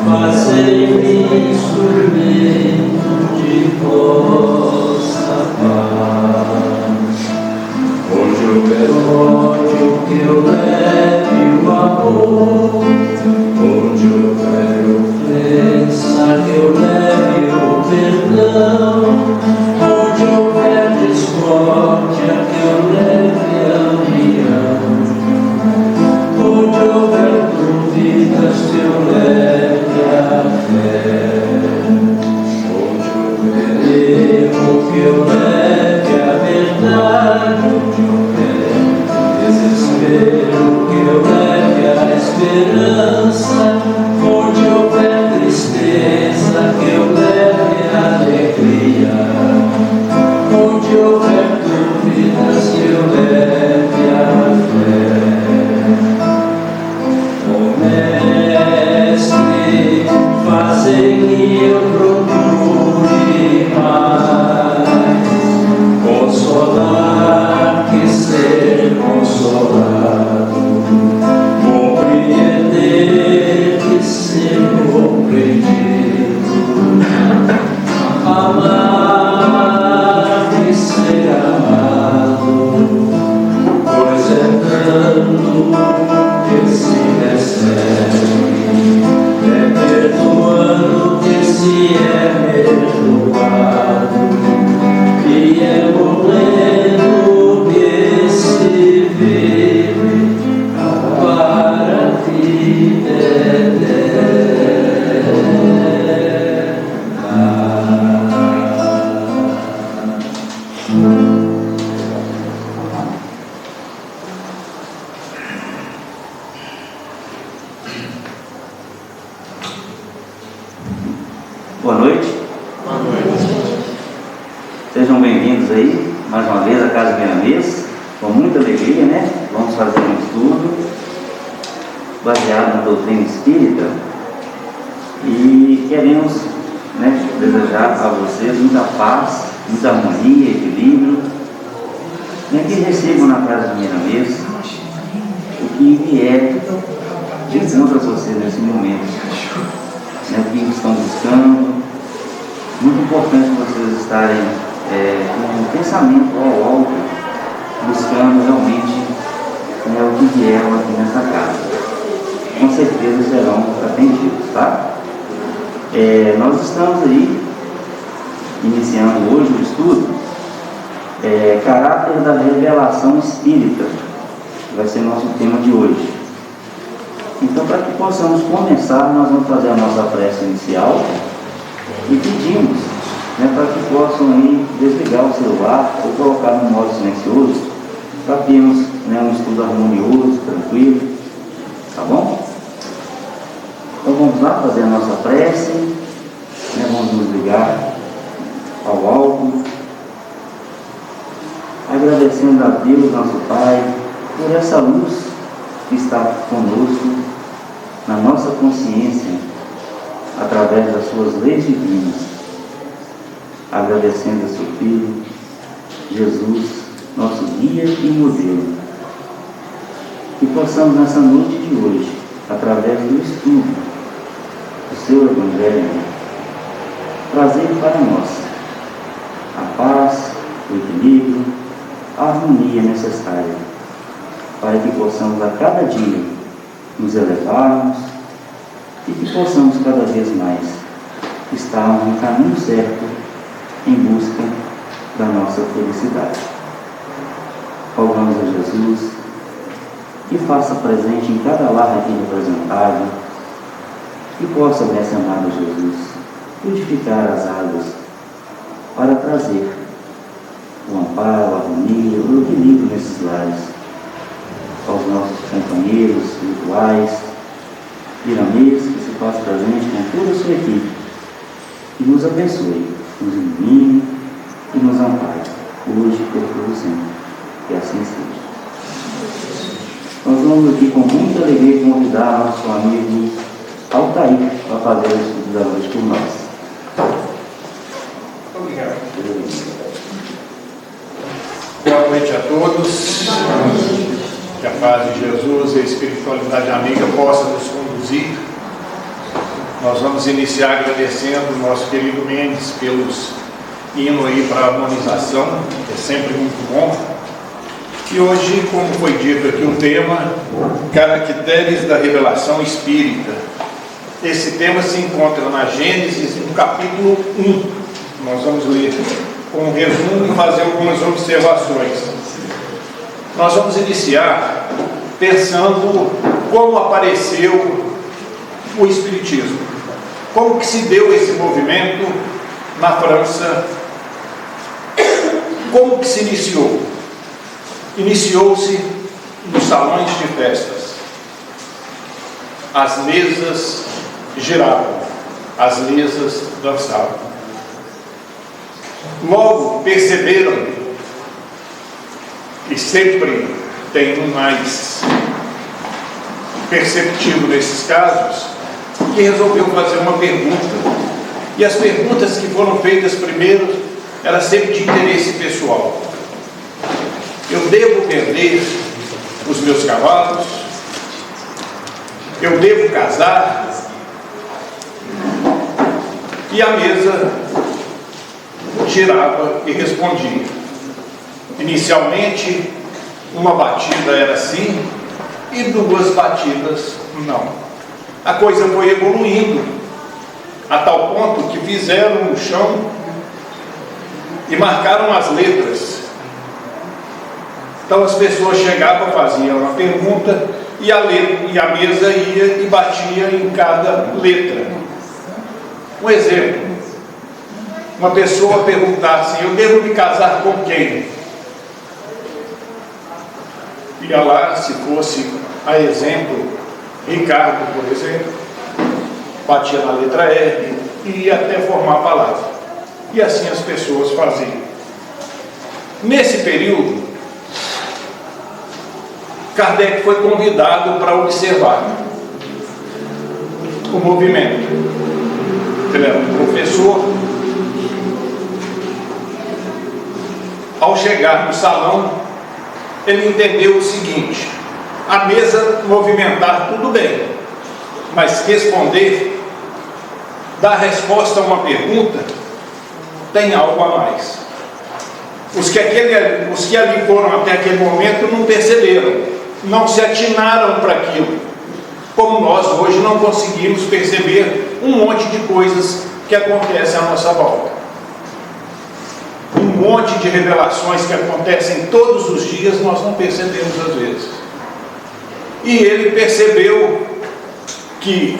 fazei-me instrumento de vossa paz. Hoje eu quero ódio que eu leve o amor, onde houver ofensa que eu leve o perdão, onde houver discórdia que eu leve a união, onde houver dúvidas que eu leve a fé, onde houver erro que eu leve a verdade, onde houver desespero que eu leve a esperança, onde houver tristeza que eu leve a alegria, onde houver dúvidas que eu leve a fé. Ó Mestre, fazei que eu procure mais consolar que ser consolado, compreender que ser compreendido, amar que ser amado, pois é dando que se recebe, é perdoando que se é perdoado, e é morrendo que se vive para a vida Boa noite. Boa noite. Sejam bem-vindos aí, mais uma vez, à Casa Vietnamês, com muita alegria, né? Vamos fazer um estudo baseado na doutrina espírita e queremos, né, desejar a vocês muita paz, muita harmonia, equilíbrio, né, que recebam na Casa Vietnamês o que vier de encontro a vocês nesse momento, né, o que estão buscando. Muito importante vocês estarem com um pensamento ao alto, buscando realmente o que vier aqui nessa casa. Com certeza serão atendidos, tá? Nós estamos aí iniciando hoje o estudo caráter da revelação espírita, que vai ser nosso tema de hoje. Então, para que possamos começar, nós vamos fazer a nossa prece inicial e pedimos, né, para que possam aí desligar o celular ou colocar no modo silencioso, para termos, né, um estudo harmonioso, tranquilo, tá bom? Então vamos lá fazer a nossa prece, né, vamos nos ligar ao alto, agradecendo a Deus, nosso Pai, por essa luz que está conosco, na nossa consciência, através das suas leis divinas, agradecendo a seu Filho, Jesus, nosso guia e modelo, que possamos nessa noite de hoje, através do estudo do seu Evangelho, trazer para nós a paz, o equilíbrio, a harmonia necessária, para que possamos a cada dia nos elevarmos e que possamos cada vez mais estar no caminho certo em busca da nossa felicidade. Rogamos a Jesus que faça presente em cada lar aqui representado, que possa, mestre amado Jesus, purificar as águas para trazer o amparo, a harmonia, o equilíbrio nesses lares, aos nossos companheiros espirituais, vietnamês, que se faz presente com toda a sua equipe, e nos abençoe, nos ilumine e nos ampare, hoje e por todo sempre, que assim seja. Nós vamos aqui com muita alegria convidar nosso amigo Altair para fazer o estudo da noite por nós. Obrigado. Boa noite a todos. Que a paz de Jesus e a espiritualidade amiga possa nos conduzir conduzir. Nós vamos iniciar agradecendo o nosso querido Mendes pelos hinos aí para a harmonização, que é sempre muito bom. E hoje, como foi dito aqui, o tema Caracteres da Revelação Espírita. Esse tema se encontra na Gênesis, no capítulo 1. Nós vamos ler com um resumo e fazer algumas observações. Nós vamos iniciar pensando como apareceu o Espiritismo. Como que se deu esse movimento na França? Como que se iniciou? Iniciou-se nos salões de festas. As mesas giravam, as mesas dançavam. Logo perceberam, e sempre tem um mais perceptivo nesses casos, que resolveu fazer uma pergunta. E as perguntas que foram feitas primeiro eram sempre de interesse pessoal. Eu devo vender os meus cavalos? Eu devo casar? E a mesa girava e respondia. Inicialmente, uma batida era sim e duas batidas não. A coisa foi evoluindo a tal ponto que fizeram no chão e marcaram as letras. Então as pessoas chegavam, faziam uma pergunta e a mesa ia e batia em cada letra. Um exemplo: uma pessoa perguntasse: eu devo me casar com quem? Ia lá, se fosse a exemplo, Ricardo, por exemplo, batia na letra R e ia até formar a palavra. E assim as pessoas faziam. Nesse período, Kardec foi convidado para observar o movimento. Ele era um professor. Ao chegar no salão, ele entendeu o seguinte: a mesa movimentar tudo bem, mas responder, dar resposta a uma pergunta, tem algo a mais. Os que ali foram até aquele momento não perceberam, não se atinaram para aquilo, como nós hoje não conseguimos perceber um monte de coisas que acontecem à nossa volta. Um monte de revelações que acontecem todos os dias, nós não percebemos às vezes. E ele percebeu que,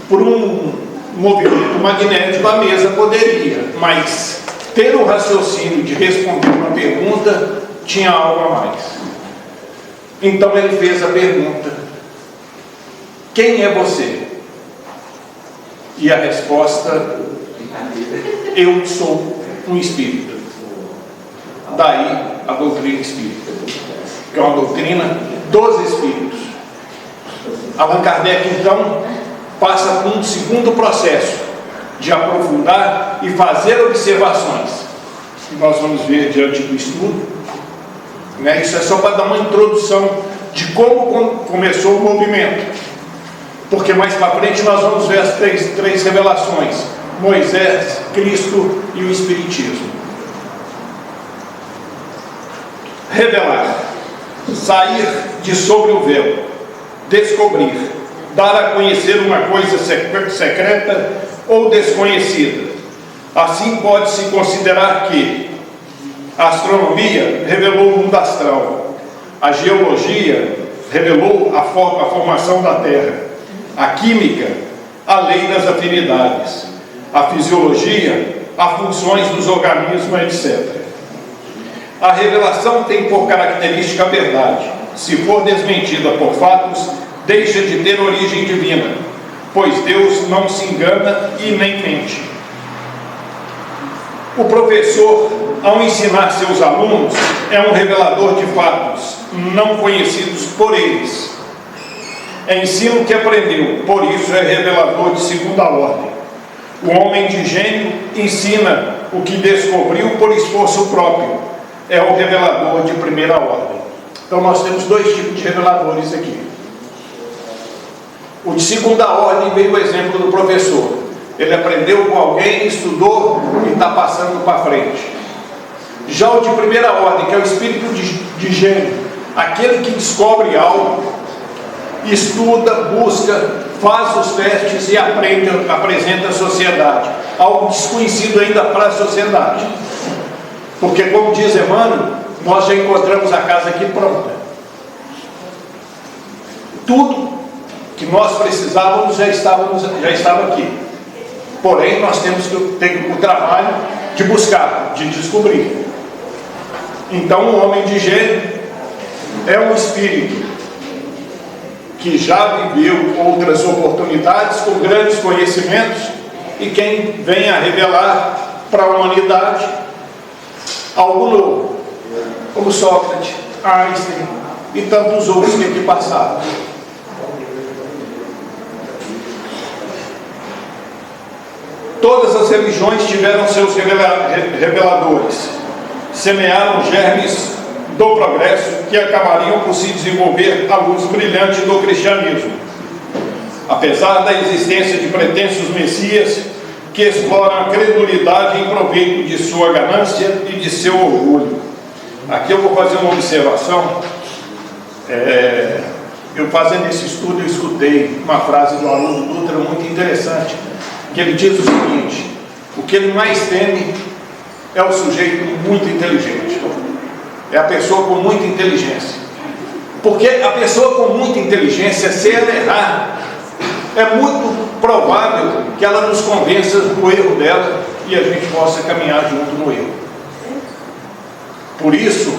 por um movimento magnético, a mesa poderia, mas ter o raciocínio de responder uma pergunta tinha algo a mais. Então ele fez a pergunta: quem é você? E a resposta: eu sou um espírito. Daí a doutrina espírita, que é uma doutrina dos espíritos. Allan Kardec então passa por um segundo processo de aprofundar e fazer observações, que nós vamos ver diante do estudo, né? Isso é só para dar uma introdução de como começou o movimento, porque mais para frente nós vamos ver as três revelações: Moisés, Cristo e o Espiritismo. Revelar, sair de sobre o véu, descobrir, dar a conhecer uma coisa secreta ou desconhecida. Assim pode-se considerar que a astronomia revelou o mundo astral, a geologia revelou a formação da Terra, a química, a lei das afinidades, a fisiologia, as funções dos organismos, etc. A revelação tem por característica a verdade. Se for desmentida por fatos, deixa de ter origem divina, pois Deus não se engana e nem mente. O professor, ao ensinar seus alunos, é um revelador de fatos não conhecidos por eles. É ensino que aprendeu, por isso é revelador de segunda ordem. O homem de gênio ensina o que descobriu por esforço próprio. É o revelador de primeira ordem. Então nós temos dois tipos de reveladores aqui. O de segunda ordem veio o exemplo do professor. Ele aprendeu com alguém, estudou e está passando para frente. Já o de primeira ordem, que é o espírito de gênio, aquele que descobre algo, estuda, busca, faz os testes e apresenta à sociedade. Algo desconhecido ainda para a sociedade. Porque, como diz Emmanuel, nós já encontramos a casa aqui pronta. Tudo que nós precisávamos já estava aqui. Porém, nós temos que ter o trabalho de buscar, de descobrir. Então, o homem de gênio é um espírito que já viveu outras oportunidades com grandes conhecimentos e quem vem a revelar para a humanidade algo novo, como Sócrates, Einstein e tantos outros que aqui passaram. Todas as religiões tiveram seus reveladores, semearam germes do progresso que acabariam por se desenvolver à luz brilhante do cristianismo. Apesar da existência de pretensos messias que exploram a credulidade em proveito de sua ganância e de seu orgulho. Aqui eu vou fazer uma observação. Eu fazendo esse estudo, eu escutei uma frase do aluno Dutra muito interessante, que ele diz o seguinte: o que ele mais teme é o sujeito muito inteligente, é a pessoa com muita inteligência, porque a pessoa com muita inteligência, se ela errar, é muito provável que ela nos convença do erro dela e a gente possa caminhar junto no erro. Por isso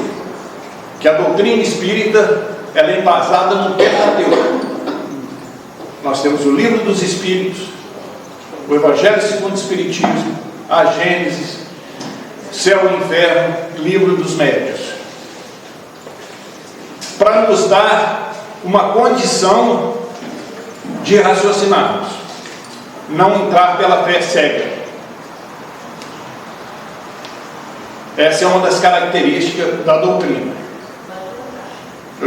que a doutrina espírita ela é embasada no Pentateuco. Nós temos o Livro dos Espíritos, o Evangelho segundo o Espiritismo, a Gênesis, Céu e Inferno, Livro dos Médiuns, para nos dar uma condição de raciocinarmos, não entrar pela fé cega. Essa é uma das características da doutrina.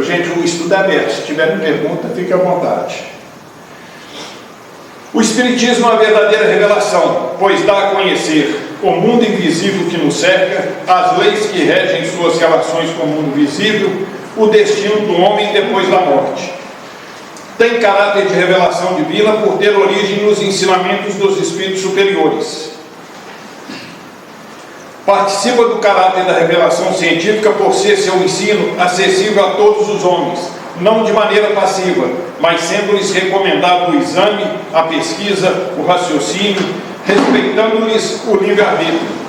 Gente, o estudo é aberto, se tiverem pergunta, fique à vontade. O Espiritismo é uma verdadeira revelação, pois dá a conhecer o mundo invisível que nos cerca, as leis que regem suas relações com o mundo visível, o destino do homem depois da morte. Tem caráter de revelação divina por ter origem nos ensinamentos dos espíritos superiores. Participa do caráter da revelação científica por ser seu ensino acessível a todos os homens, não de maneira passiva, mas sendo-lhes recomendado o exame, a pesquisa, o raciocínio, respeitando-lhes o livre-arbítrio.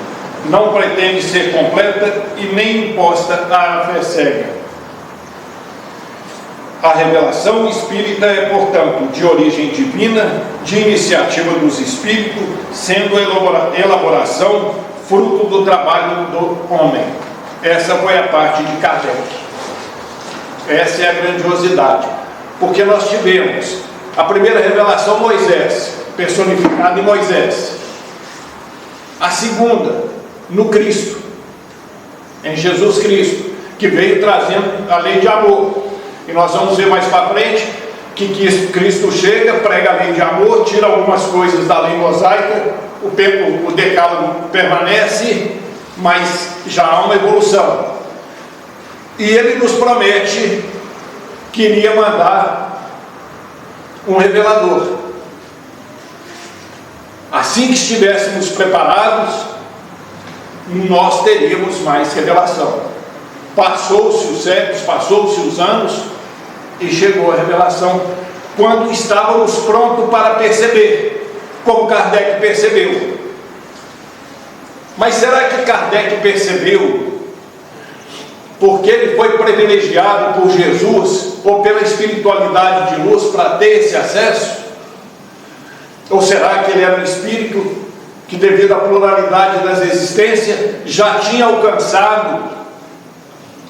Não pretende ser completa e nem imposta à fé cega. A revelação espírita é, portanto, de origem divina, de iniciativa dos espíritos, sendo a elaboração fruto do trabalho do homem. Essa foi a parte de Kardec. Essa é a grandiosidade. Porque nós tivemos a primeira revelação, Moisés, personificado em Moisés. A segunda, no Cristo, em Jesus Cristo, que veio trazendo a lei de amor. E nós vamos ver mais para frente que Cristo chega, prega a lei de amor, tira algumas coisas da lei mosaica, o decálogo permanece, mas já há uma evolução. E ele nos promete que iria mandar um revelador. Assim que estivéssemos preparados, nós teríamos mais revelação. Passou-se os séculos, passou-se os anos e chegou a revelação quando estávamos prontos para perceber, como Kardec percebeu. Mas será que Kardec percebeu porque ele foi privilegiado por Jesus ou pela espiritualidade de luz para ter esse acesso? Ou será que ele era um espírito que, devido à pluralidade das existências, já tinha alcançado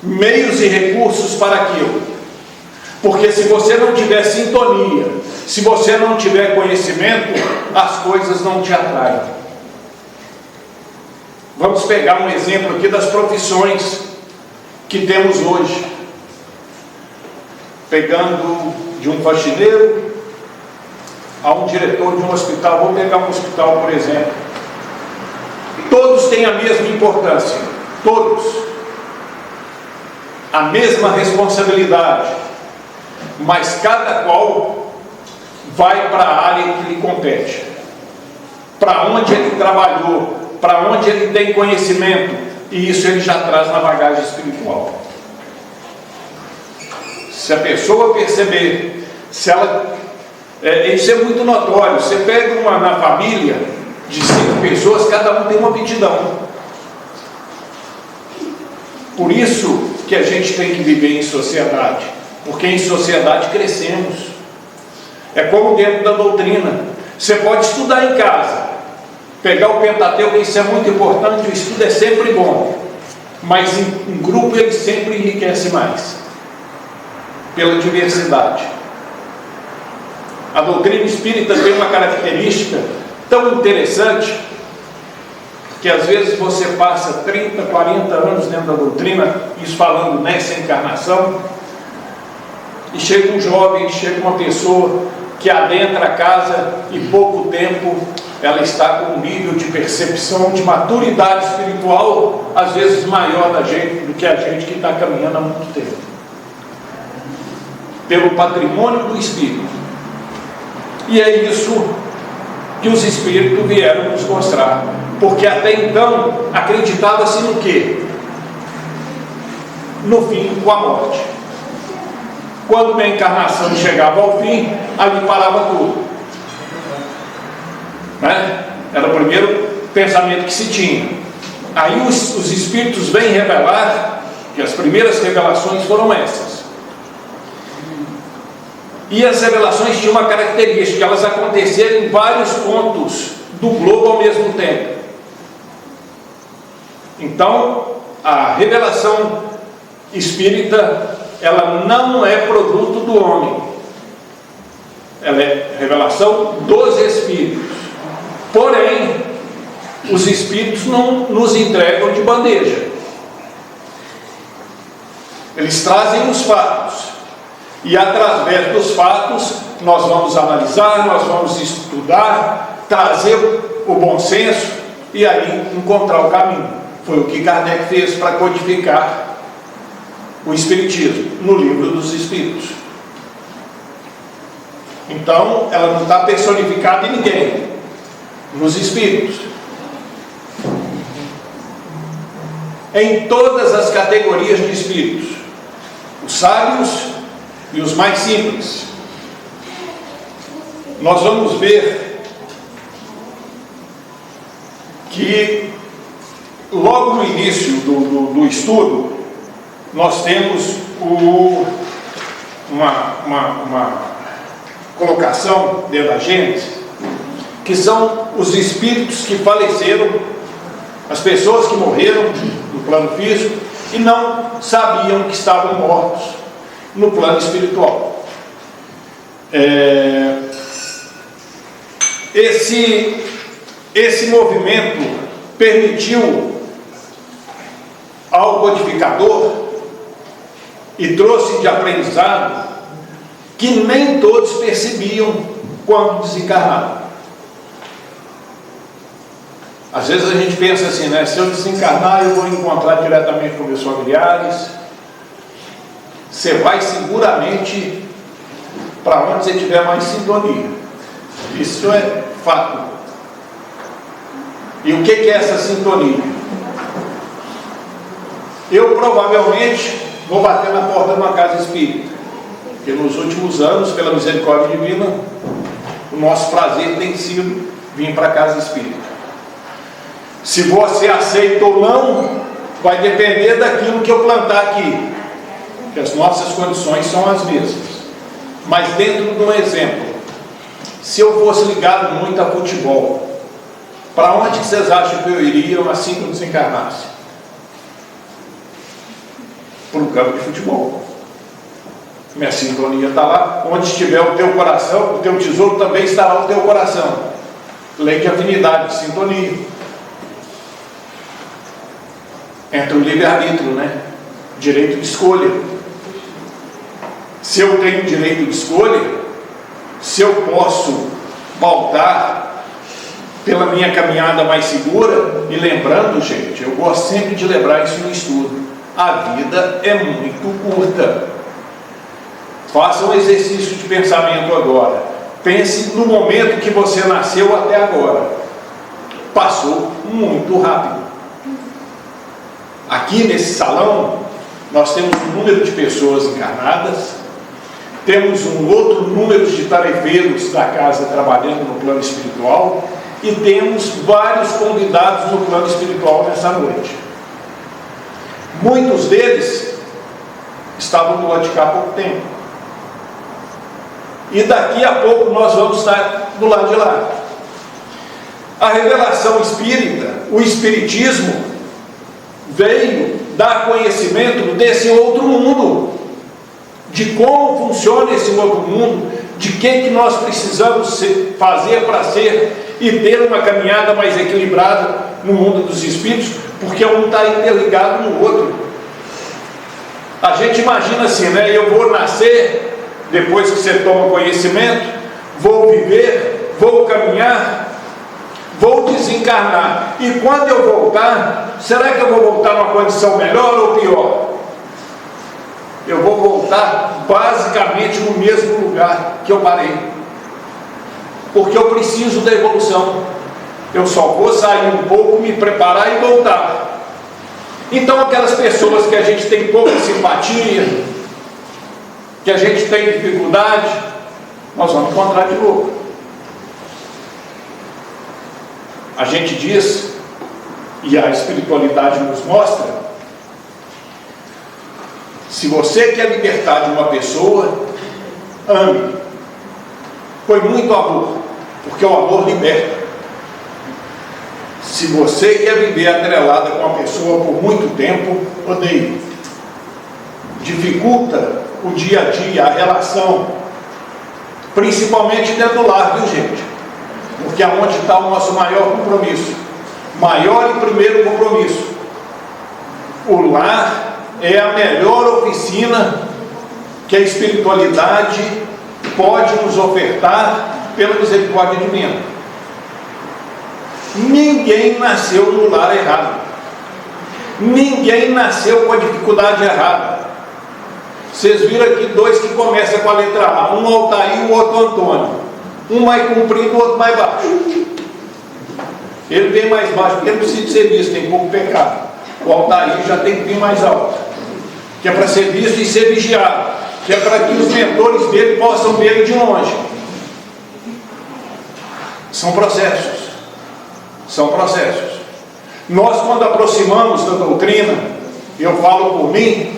meios e recursos para aquilo? Porque se você não tiver sintonia, se você não tiver conhecimento, as coisas não te atraem. Vamos pegar um exemplo aqui das profissões que temos hoje. Pegando de um faxineiro, a um diretor de um hospital, vou pegar um hospital, por exemplo, todos têm a mesma importância, todos, a mesma responsabilidade, mas cada qual vai para a área que lhe compete, para onde ele trabalhou, para onde ele tem conhecimento, e isso ele já traz na bagagem espiritual. Se a pessoa perceber, se ela, isso é muito notório, você pega uma na família de 5 pessoas, cada um tem uma aptidão. Por isso que a gente tem que viver em sociedade, porque em sociedade crescemos. É como dentro da doutrina, você pode estudar em casa, pegar o Pentateuco, isso é muito importante, o estudo é sempre bom, mas em grupo ele sempre enriquece mais, pela diversidade. A doutrina espírita tem uma característica tão interessante, que às vezes você passa 30, 40 anos dentro da doutrina, isso falando nessa encarnação, e chega um jovem, chega uma pessoa que adentra a casa e pouco tempo ela está com um nível de percepção, de maturidade espiritual, às vezes maior da gente, do que a gente que está caminhando há muito tempo. Pelo patrimônio do Espírito. E é isso que os Espíritos vieram nos mostrar. Porque até então, acreditava-se no quê? No fim, com a morte. Quando a encarnação chegava ao fim, ali parava tudo. Né? Era o primeiro pensamento que se tinha. Aí os Espíritos vêm revelar, que as primeiras revelações foram essas. E as revelações tinham uma característica, elas aconteceram em vários pontos do globo ao mesmo tempo. Então, a revelação espírita, ela não é produto do homem. Ela é revelação dos Espíritos. Porém, os Espíritos não nos entregam de bandeja. Eles trazem os fatos. E através dos fatos, nós vamos analisar, nós vamos estudar, trazer o bom senso e aí encontrar o caminho. Foi o que Kardec fez para codificar o Espiritismo no Livro dos Espíritos. Então, ela não está personificada em ninguém, nos Espíritos. Em todas as categorias de Espíritos, os sábios e os mais simples. Nós vamos ver que logo no início do estudo nós temos uma colocação dentro da Gênesis, que são os espíritos que faleceram, as pessoas que morreram no plano físico e não sabiam que estavam mortos no plano espiritual. Esse movimento permitiu ao codificador e trouxe de aprendizado que nem todos percebiam quando desencarnaram. Às vezes a gente pensa assim, né? Se eu desencarnar, eu vou encontrar diretamente com meus familiares. Você vai seguramente para onde você tiver mais sintonia. Isso é fato. E o que é essa sintonia? Eu provavelmente vou bater na porta de uma casa espírita, porque nos últimos anos, pela misericórdia divina, o nosso prazer tem sido vir para a casa espírita. Se você aceita ou não, vai depender daquilo que eu plantar aqui, porque as nossas condições são as mesmas. Mas dentro de um exemplo, se eu fosse ligado muito a futebol, para onde vocês acham que eu iria assim que eu desencarnasse? Para o campo de futebol. Minha sintonia está lá. Onde estiver o teu coração, o teu tesouro também estará o teu coração. Lei de afinidade, de sintonia. Entre o livre-arbítrio, né? Direito de escolha. Se eu tenho direito de escolha, se eu posso pautar pela minha caminhada mais segura. E lembrando, gente, eu gosto sempre de lembrar isso no estudo, a vida é muito curta. Faça um exercício de pensamento agora. Pense no momento que você nasceu até agora. Passou muito rápido. Aqui nesse salão, nós temos um número de pessoas encarnadas, temos um outro número de tarefeiros da casa trabalhando no plano espiritual e temos vários convidados no plano espiritual nessa noite. Muitos deles estavam do lado de cá há pouco tempo. E daqui a pouco nós vamos estar do lado de lá. A revelação espírita, o espiritismo, veio dar conhecimento desse outro mundo, de como funciona esse outro mundo, de que nós precisamos fazer para ser e ter uma caminhada mais equilibrada no mundo dos espíritos, porque um está interligado no outro. A gente imagina assim, né? Eu vou nascer, depois que você toma conhecimento, vou viver, vou caminhar, vou desencarnar. E quando eu voltar, será que eu vou voltar numa condição melhor ou pior? Eu vou voltar basicamente no mesmo lugar que eu parei. Porque eu preciso da evolução. Eu só vou sair um pouco, me preparar e voltar. Então aquelas pessoas que a gente tem pouca simpatia, que a gente tem dificuldade, nós vamos encontrar de novo. A gente diz, e a espiritualidade nos mostra, se você quer libertar de uma pessoa, ame. Foi muito amor, porque o amor liberta. Se você quer viver atrelada com a pessoa por muito tempo, odeie. Dificulta o dia a dia, a relação, principalmente dentro do lar, viu, gente? Porque é onde está o nosso maior compromisso, maior e primeiro compromisso. O lar é a melhor oficina que a espiritualidade pode nos ofertar pela misericórdia divina. Ninguém nasceu no lar errado. Ninguém nasceu com a dificuldade errada. Vocês viram aqui dois que começam com a letra A, um Altair e o outro Antônio. Um mais comprido, o outro mais baixo. Ele vem mais baixo porque ele precisa de ser visto, tem pouco pecado. O Altair já tem que vir mais alto, que é para ser visto e ser vigiado, que é para que os mentores dele possam ver de longe. São processos. São processos. Nós, quando aproximamos da doutrina, eu falo por mim,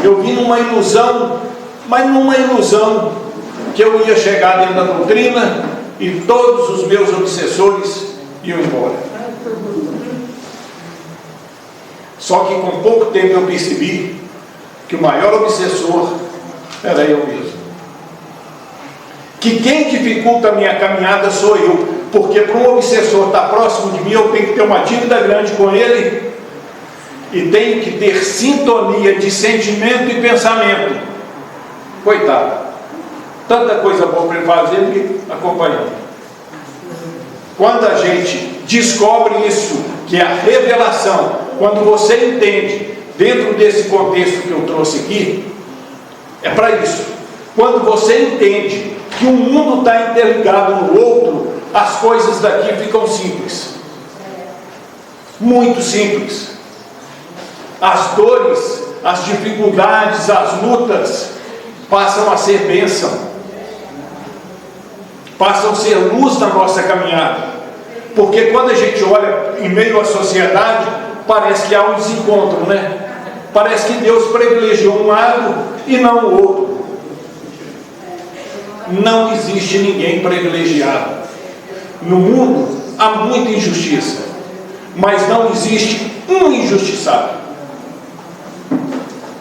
eu vim numa ilusão, mas numa ilusão que eu ia chegar dentro da doutrina e todos os meus obsessores iam embora. Só que com pouco tempo eu percebi que o maior obsessor era eu mesmo. Que quem dificulta a minha caminhada sou eu, porque para um obsessor estar próximo de mim, eu tenho que ter uma dívida grande com ele e tenho que ter sintonia de sentimento e pensamento. Coitado, tanta coisa boa para ele fazer e acompanhando. Quando a gente descobre isso, que é a revelação, quando você entende, dentro desse contexto que eu trouxe aqui, é para isso. Quando você entende que o mundo está interligado no outro, as coisas daqui ficam simples. Muito simples. As dores, as dificuldades, as lutas passam a ser bênção. Passam a ser luz na nossa caminhada. Porque quando a gente olha em meio à sociedade, parece que há um desencontro, né? Parece que Deus privilegiou um lado e não o outro. Não existe ninguém privilegiado. No mundo há muita injustiça, mas não existe um injustiçado.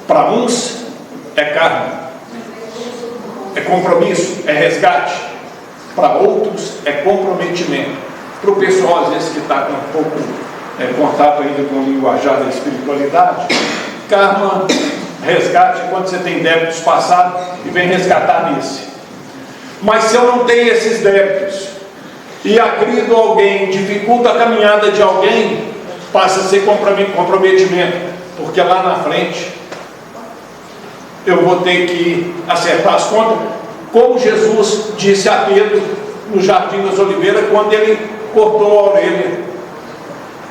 Para uns é carne, é compromisso, é resgate. Para outros é comprometimento. Para o pessoal às vezes que está com um pouco contato ainda com o linguajar da espiritualidade, karma, resgate, quando você tem débitos passados e vem resgatar nesse. Mas se eu não tenho esses débitos, e agride alguém, dificulta a caminhada de alguém, passa a ser comprometimento, porque lá na frente eu vou ter que acertar as contas, como Jesus disse a Pedro no Jardim das Oliveiras, quando ele cortou a orelha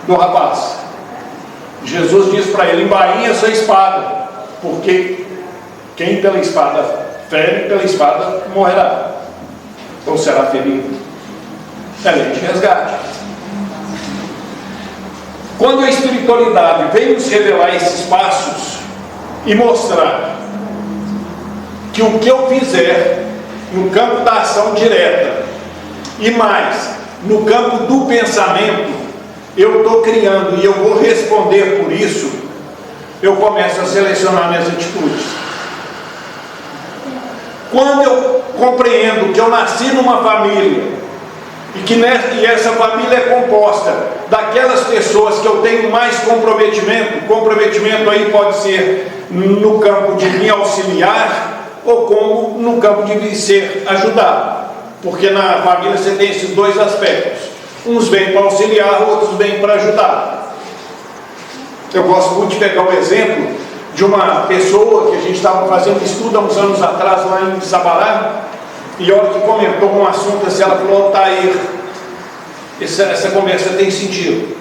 do rapaz. Jesus disse para ele: embainha sua espada, porque quem pela espada fere, pela espada morrerá, ou será ferido. É lei de resgate. Quando a espiritualidade vem nos revelar esses passos e mostrar que o que eu fizer no campo da ação direta e mais no campo do pensamento, eu estou criando e eu vou responder por isso, eu começo a selecionar minhas atitudes. Quando eu compreendo que eu nasci numa família e essa família é composta daquelas pessoas que eu tenho mais comprometimento aí pode ser no campo de me auxiliar ou como no campo de ser ajudado, porque na família você tem esses dois aspectos, uns vêm para auxiliar, outros vêm para ajudar. Eu gosto muito de pegar o exemplo de uma pessoa que a gente estava fazendo estudo há uns anos atrás lá em Sabará, e a hora que comentou um assunto assim, ela falou: Tair, essa conversa tem sentido,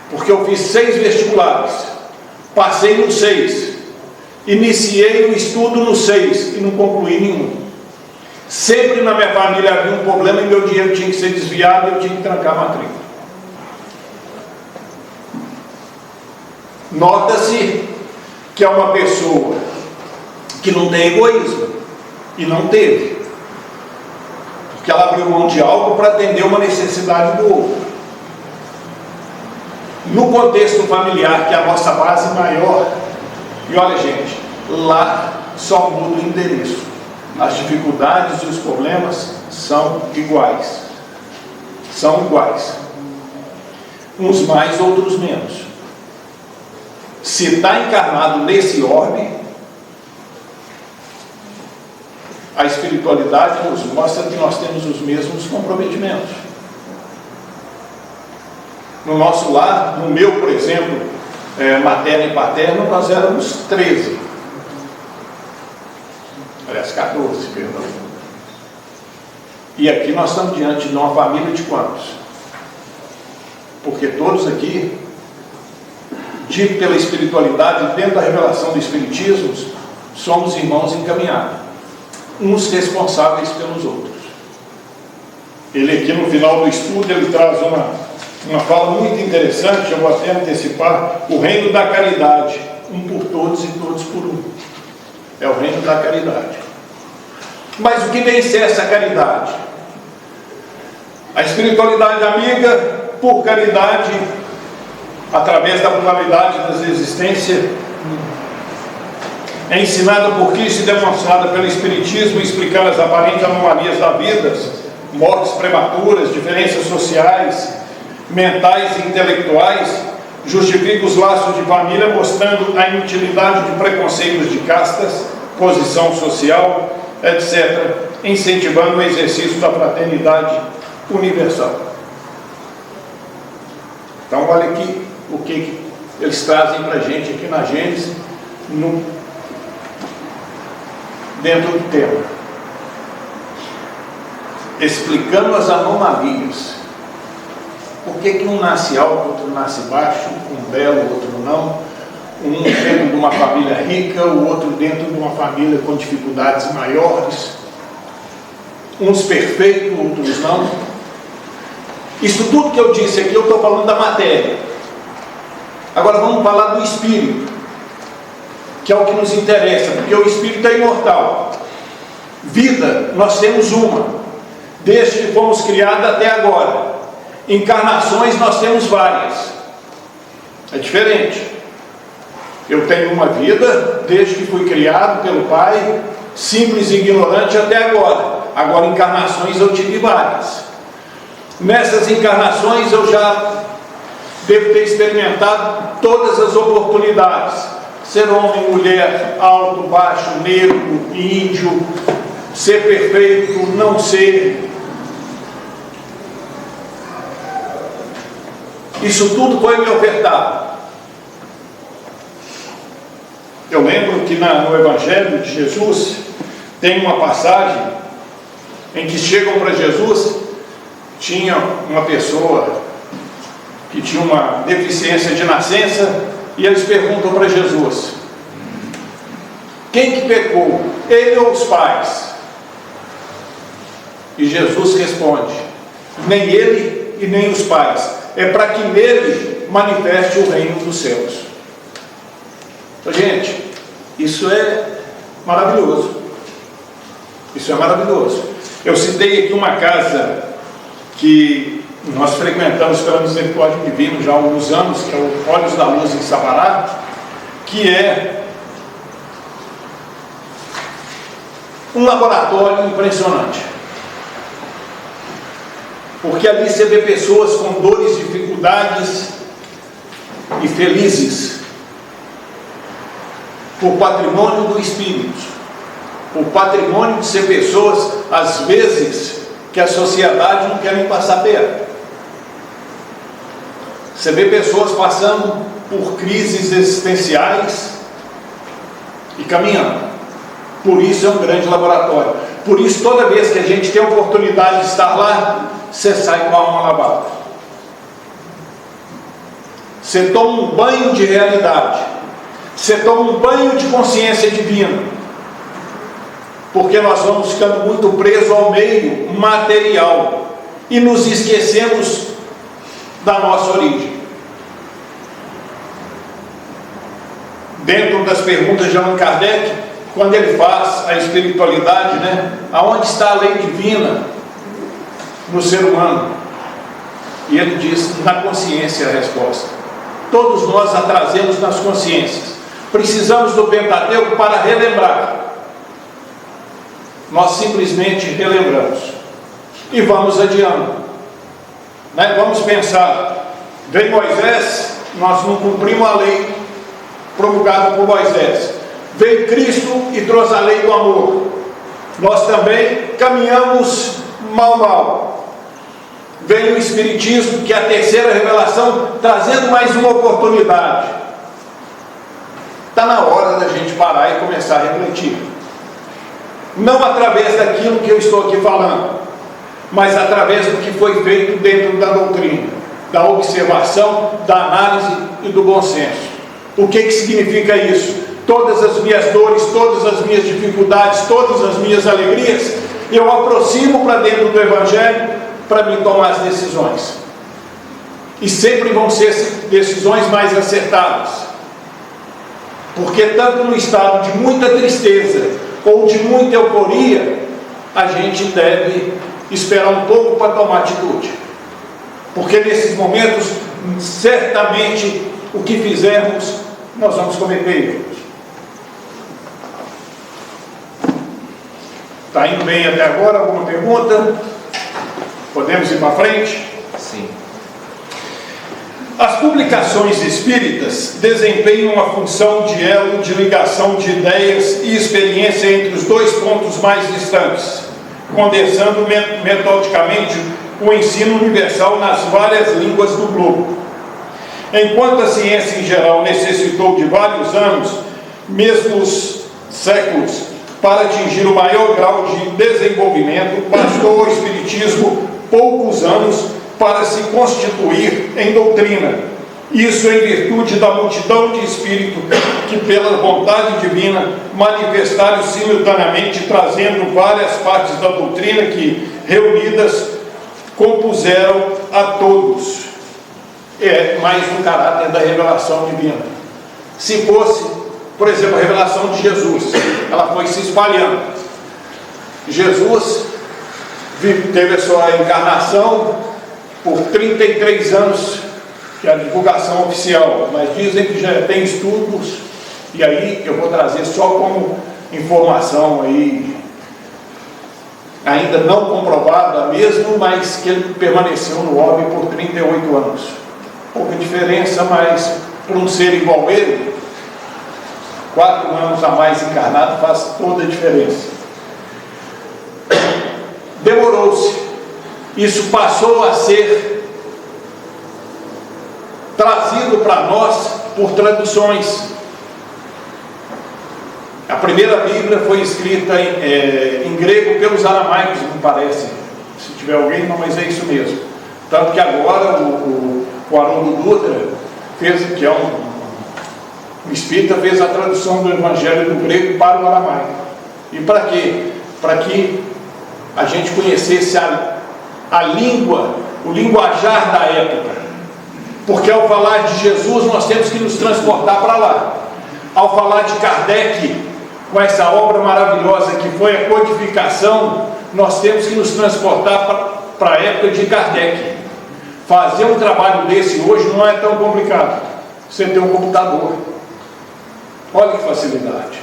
porque eu fiz 6 vestibulares, passei nos 6, iniciei o estudo nos 6 e não concluí nenhum. Sempre na minha família havia um problema e meu dinheiro tinha que ser desviado e eu tinha que trancar a matrícula. Nota-se que é uma pessoa que não tem egoísmo, e não teve, porque ela abriu mão de algo para atender uma necessidade do outro. No contexto familiar, que é a nossa base maior, e olha, gente, lá só muda o endereço, as dificuldades e os problemas são iguais, uns mais, outros menos. Se está encarnado nesse orbe, a espiritualidade nos mostra que nós temos os mesmos comprometimentos. No nosso lar, no meu, por exemplo, materno e paterno, nós éramos 13. Aliás, 14, perdão. E aqui nós estamos diante de uma família de quantos? Porque todos aqui, dito pela espiritualidade, dentro da revelação do Espiritismo, somos irmãos encaminhados, uns responsáveis pelos outros. Ele aqui no final do estudo, ele traz uma fala muito interessante, eu vou até antecipar: o reino da caridade, um por todos e todos por um. É o reino da caridade. Mas o que vem ser essa caridade? A espiritualidade amiga, por caridade, através da pluralidade das existências, é ensinada por Cristo e demonstrada pelo Espiritismo, explicando as aparentes anomalias da vida, mortes prematuras, diferenças sociais, mentais e intelectuais, justifica os laços de família, mostrando a inutilidade de preconceitos de castas, posição social, etc., incentivando o exercício da fraternidade universal. Então, olha aqui o que eles trazem para a gente aqui na Gênesis, dentro do tema, explicando as anomalias. Por que um nasce alto, outro nasce baixo, um belo, outro não, um dentro de uma família rica, o outro dentro de uma família com dificuldades maiores, uns perfeitos, outros não. Isso tudo que eu disse aqui, eu estou falando da matéria. Agora vamos falar do espírito, que é o que nos interessa, porque o espírito é imortal. Vida, nós temos uma, desde que fomos criados até agora. Encarnações, nós temos várias. É diferente. Eu tenho uma vida, desde que fui criado pelo Pai, simples e ignorante até agora. Agora, encarnações eu tive várias. Nessas encarnações eu já devo ter experimentado todas as oportunidades: ser homem, mulher, alto, baixo, negro, índio, ser perfeito, não ser. Isso tudo foi me ofertado. Eu lembro que no Evangelho de Jesus tem uma passagem em que chegam para Jesus, tinha uma pessoa que tinha uma deficiência de nascença, e eles perguntam para Jesus: quem que pecou, ele ou os pais? E Jesus responde: nem ele e nem os pais, é para que nele manifeste o reino dos céus. Então, gente, isso é maravilhoso. Isso é maravilhoso. Eu citei aqui uma casa que nós frequentamos pela Misericórdia Divina já há alguns anos, que é o Olhos da Luz em Sabará, que é um laboratório impressionante. Porque ali você vê pessoas com dores, dificuldades e felizes por patrimônio do Espírito, por patrimônio de ser pessoas, às vezes, que a sociedade não quer nem passar perto. Você vê pessoas passando por crises existenciais e caminhando. Por isso é um grande laboratório. Por isso, toda vez que a gente tem a oportunidade de estar lá, você sai com a alma lavada. Você toma um banho de realidade. Você toma um banho de consciência divina. Porque nós vamos ficando muito presos ao meio material e nos esquecemos da nossa origem. Dentro das perguntas de Allan Kardec, quando ele faz a espiritualidade, aonde está a lei divina no ser humano? E ele diz: na consciência é a resposta. Todos nós a trazemos nas consciências. Precisamos do Pentateuco para relembrar. Nós simplesmente relembramos e vamos adiando. Vamos pensar: veio Moisés, nós não cumprimos a lei promulgada por Moisés. Veio Cristo e trouxe a lei do amor. Nós também caminhamos mal. Veio o Espiritismo, que é a terceira revelação, trazendo mais uma oportunidade. Está na hora da gente parar e começar a refletir. Não através daquilo que eu estou aqui falando, mas através do que foi feito dentro da doutrina, da observação, da análise e do bom senso. O que significa isso? Todas as minhas dores, todas as minhas dificuldades, todas as minhas alegrias, eu aproximo para dentro do Evangelho para me tomar as decisões. E sempre vão ser decisões mais acertadas. Porque tanto no estado de muita tristeza ou de muita euforia, a gente deve esperar um pouco para tomar atitude. Porque nesses momentos, certamente, o que fizermos, nós vamos cometer erros. Está indo bem até agora? Alguma pergunta? Podemos ir para frente? Sim. As publicações espíritas desempenham uma função de elo de ligação de ideias e experiência entre os dois pontos mais distantes, condensando metodicamente o ensino universal nas várias línguas do globo. Enquanto a ciência em geral necessitou de vários anos, mesmo séculos, para atingir o maior grau de desenvolvimento, bastou ao Espiritismo poucos anos para se constituir em doutrina. Isso em virtude da multidão de espíritos que, pela vontade divina, manifestaram simultaneamente, trazendo várias partes da doutrina que, reunidas, compuseram a todos. É mais um caráter da revelação divina. Se fosse, por exemplo, a revelação de Jesus, ela foi se espalhando. Jesus teve a sua encarnação por 33 anos, que é a divulgação oficial, mas dizem que já tem estudos, e aí eu vou trazer só como informação aí, ainda não comprovada mesmo, mas que ele permaneceu no orbe por 38 anos. Pouca diferença, mas para um ser igual a ele, 4 anos a mais encarnado faz toda a diferença. Demorou-se. Isso passou a ser trazido para nós por traduções. A primeira Bíblia foi escrita em grego pelos aramaicos, me parece. Se tiver alguém, não, mas é isso mesmo. Tanto que agora o Haroldo Dutra fez, que é um espírita, fez a tradução do Evangelho do grego para o aramaico. E para quê? Para que a gente conhecesse a língua, o linguajar da época. Porque ao falar de Jesus, nós temos que nos transportar para lá. Ao falar de Kardec, com essa obra maravilhosa que foi a codificação, nós temos que nos transportar para a época de Kardec. Fazer um trabalho desse hoje não é tão complicado. Você tem um computador. Olha que facilidade.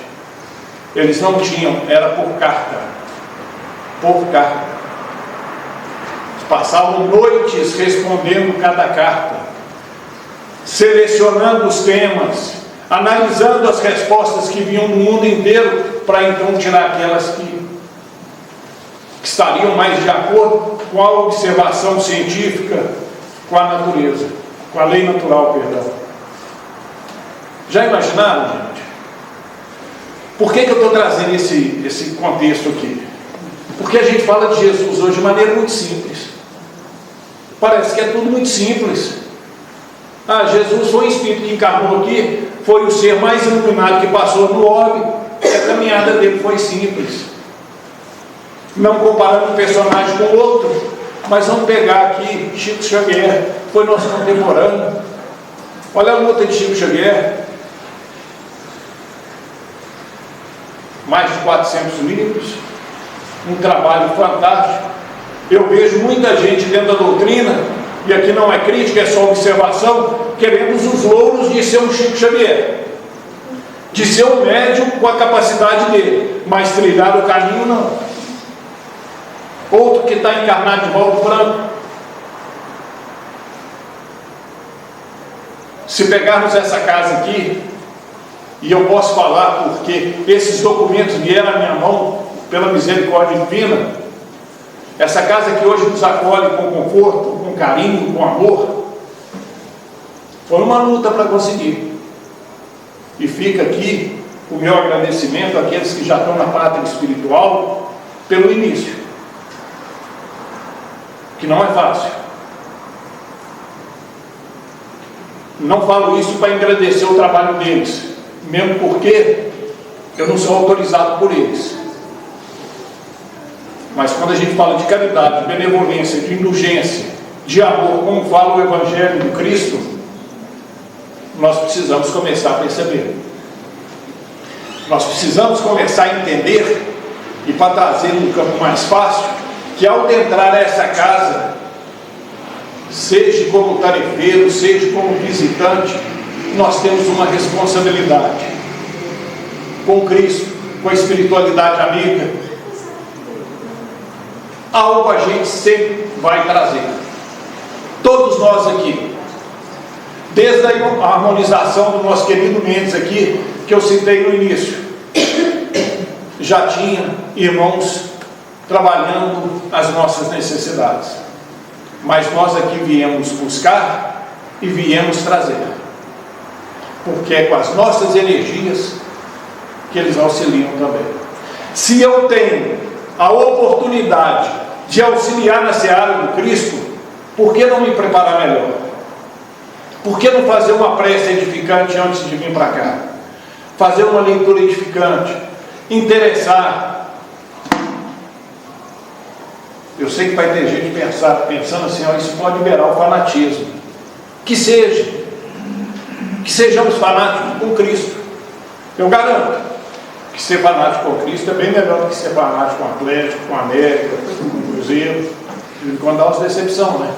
Eles não tinham, era por carta. Por carta. Passavam noites respondendo cada carta, selecionando os temas, analisando as respostas que vinham do mundo inteiro, para então tirar aquelas que estariam mais de acordo com a observação científica, com a natureza, com a lei natural, perdão. Já imaginaram, gente? Por que eu estou trazendo esse contexto aqui? Porque a gente fala de Jesus hoje de maneira muito simples. Parece que é tudo muito simples. Jesus foi um espírito que encarnou aqui, foi o ser mais iluminado que passou no orbe, e a caminhada dele foi simples. Não comparando um personagem com o outro, mas vamos pegar aqui Chico Xavier, foi nosso contemporâneo. Olha a luta de Chico Xavier. Mais de 400 livros, um trabalho fantástico. Eu vejo muita gente dentro da doutrina, e aqui não é crítica, é só observação, querendo os louros de ser um Chico Xavier, de ser um médium com a capacidade dele, mas trilhar o caminho não. Outro que está encarnado de Valdo Franco. Se pegarmos essa casa aqui, e eu posso falar porque esses documentos vieram à minha mão pela misericórdia divina, essa casa que hoje nos acolhe com conforto, com carinho, com amor, foi uma luta para conseguir. E fica aqui o meu agradecimento àqueles que já estão na pátria espiritual pelo início, que não é fácil. Não falo isso para engrandecer o trabalho deles, mesmo porque eu não sou autorizado por eles. Mas quando a gente fala de caridade, de benevolência, de indulgência, de amor, como fala o Evangelho do Cristo, nós precisamos começar a perceber. Nós precisamos começar a entender, e para trazer um campo mais fácil, que ao entrar nessa casa, seja como tarefeiro, seja como visitante, nós temos uma responsabilidade com Cristo, com a espiritualidade amiga. Algo a gente sempre vai trazer. Todos nós aqui, desde a harmonização do nosso querido Mendes aqui, que eu citei no início, já tinha irmãos trabalhando as nossas necessidades. Mas nós aqui viemos buscar e viemos trazer. Porque é com as nossas energias que eles auxiliam também. Se eu tenho a oportunidade de auxiliar na seara do Cristo, por que não me preparar melhor? Por que não fazer uma prece edificante antes de vir para cá? Fazer uma leitura edificante, interessar. Eu sei que vai ter gente pensando assim, isso pode liberar o fanatismo. Que sejamos fanáticos com Cristo. Eu garanto que ser fanático com Cristo é bem melhor do que ser fanático com o Atlético, com a América, com o Cruzeiro. E quando dá umas decepção, né?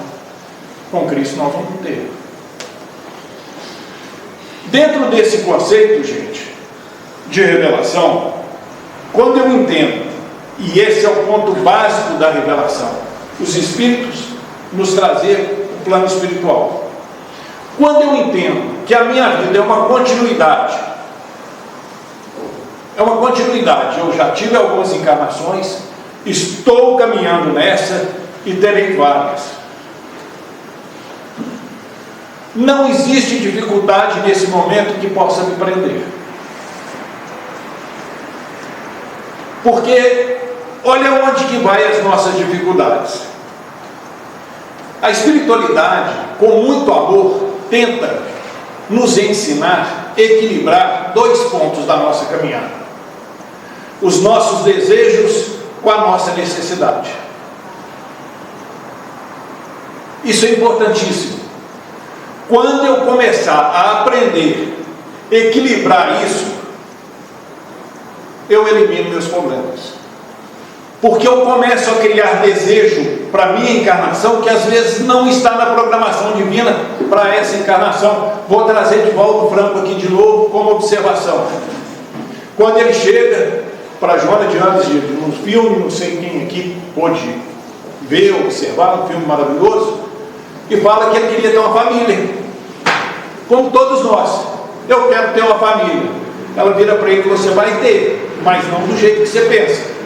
Com Cristo nós vamos ter. Dentro desse conceito, gente, de revelação, quando eu entendo, e esse é o ponto básico da revelação, os Espíritos nos trazer o plano espiritual. Quando eu entendo que a minha vida é uma continuidade, eu já tive algumas encarnações, estou caminhando nessa e terei várias. Não existe dificuldade nesse momento que possa me prender. Porque olha onde que vai as nossas dificuldades. A espiritualidade, com muito amor, tenta nos ensinar a equilibrar dois pontos da nossa caminhada: os nossos desejos com a nossa necessidade. Isso é importantíssimo. Quando eu começar a aprender a equilibrar isso, eu elimino meus problemas. Porque eu começo a criar desejo para a minha encarnação que às vezes não está na programação divina para essa encarnação. Vou trazer de volta o Franco aqui de novo como observação. Quando ele chega para Joana de Andes, num filme, não sei quem aqui pôde ver, observar, um filme maravilhoso, e fala que ele queria ter uma família, como todos nós. Eu quero ter uma família. Ela vira para ele: você vai ter, mas não do jeito que você pensa.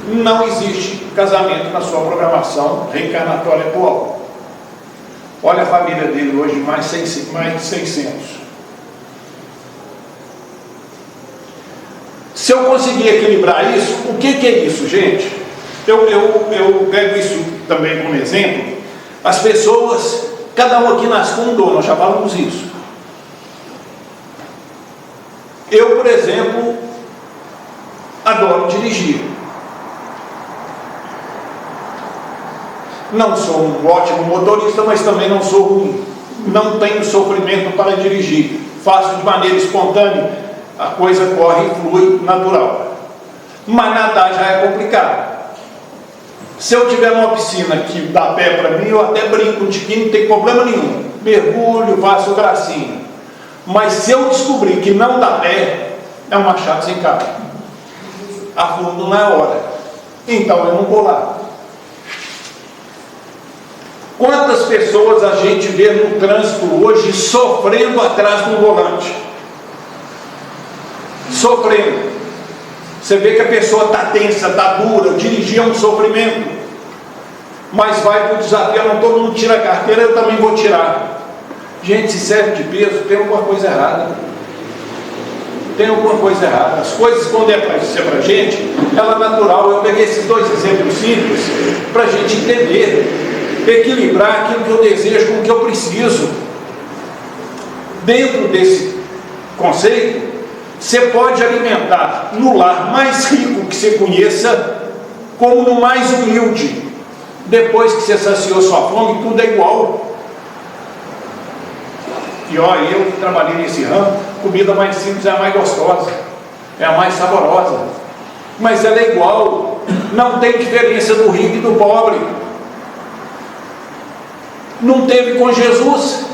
Não existe casamento na sua programação reencarnatória atual. Olha a família dele hoje, mais de 600. Se eu conseguir equilibrar isso, o que é isso, gente? Eu pego isso também como exemplo. As pessoas, cada um aqui nasce com um dom, nós já falamos isso. Eu, por exemplo, adoro dirigir. Não sou um ótimo motorista, mas também não sou ruim. Não tenho sofrimento para dirigir. Faço de maneira espontânea, a coisa corre e flui natural. Mas nadar já é complicado. Se eu tiver uma piscina que dá pé para mim, eu até brinco de que não tem problema nenhum. Mergulho, faço gracinha. Mas se eu descobrir que não dá pé, é um machado sem cabo. Afundo na hora. Então eu não vou lá. Quantas pessoas a gente vê no trânsito hoje sofrendo atrás de um volante? Sofrendo. Você vê que a pessoa está tensa, está dura, dirigir é um sofrimento. Mas vai para o desafio: não, todo mundo tira a carteira, eu também vou tirar. Gente, se serve de peso, tem alguma coisa errada. Tem alguma coisa errada. As coisas, quando é para ser para a gente, ela é natural. Eu peguei esses dois exemplos simples para a gente entender. Equilibrar aquilo que eu desejo com o que eu preciso. Dentro desse conceito, você pode alimentar no lar mais rico que você conheça, como no mais humilde. Depois que você saciou sua fome, tudo é igual. E olha, eu que trabalhei nesse ramo, comida mais simples é a mais gostosa, é a mais saborosa. Mas ela é igual. Não tem diferença do rico e do pobre. Não teve com Jesus.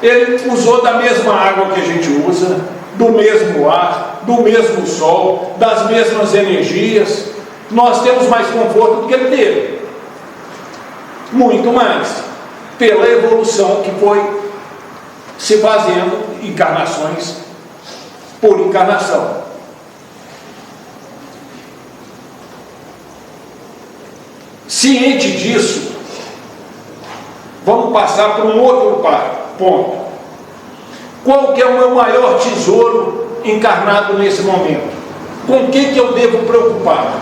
Ele usou da mesma água que a gente usa, do mesmo ar, do mesmo sol, das mesmas energias. Nós temos mais conforto do que ele teve. Muito mais. Pela evolução que foi se fazendo, encarnações por encarnação. Ciente disso, vamos passar para um outro ponto. Qual que é o meu maior tesouro encarnado nesse momento? Com o que eu devo preocupar?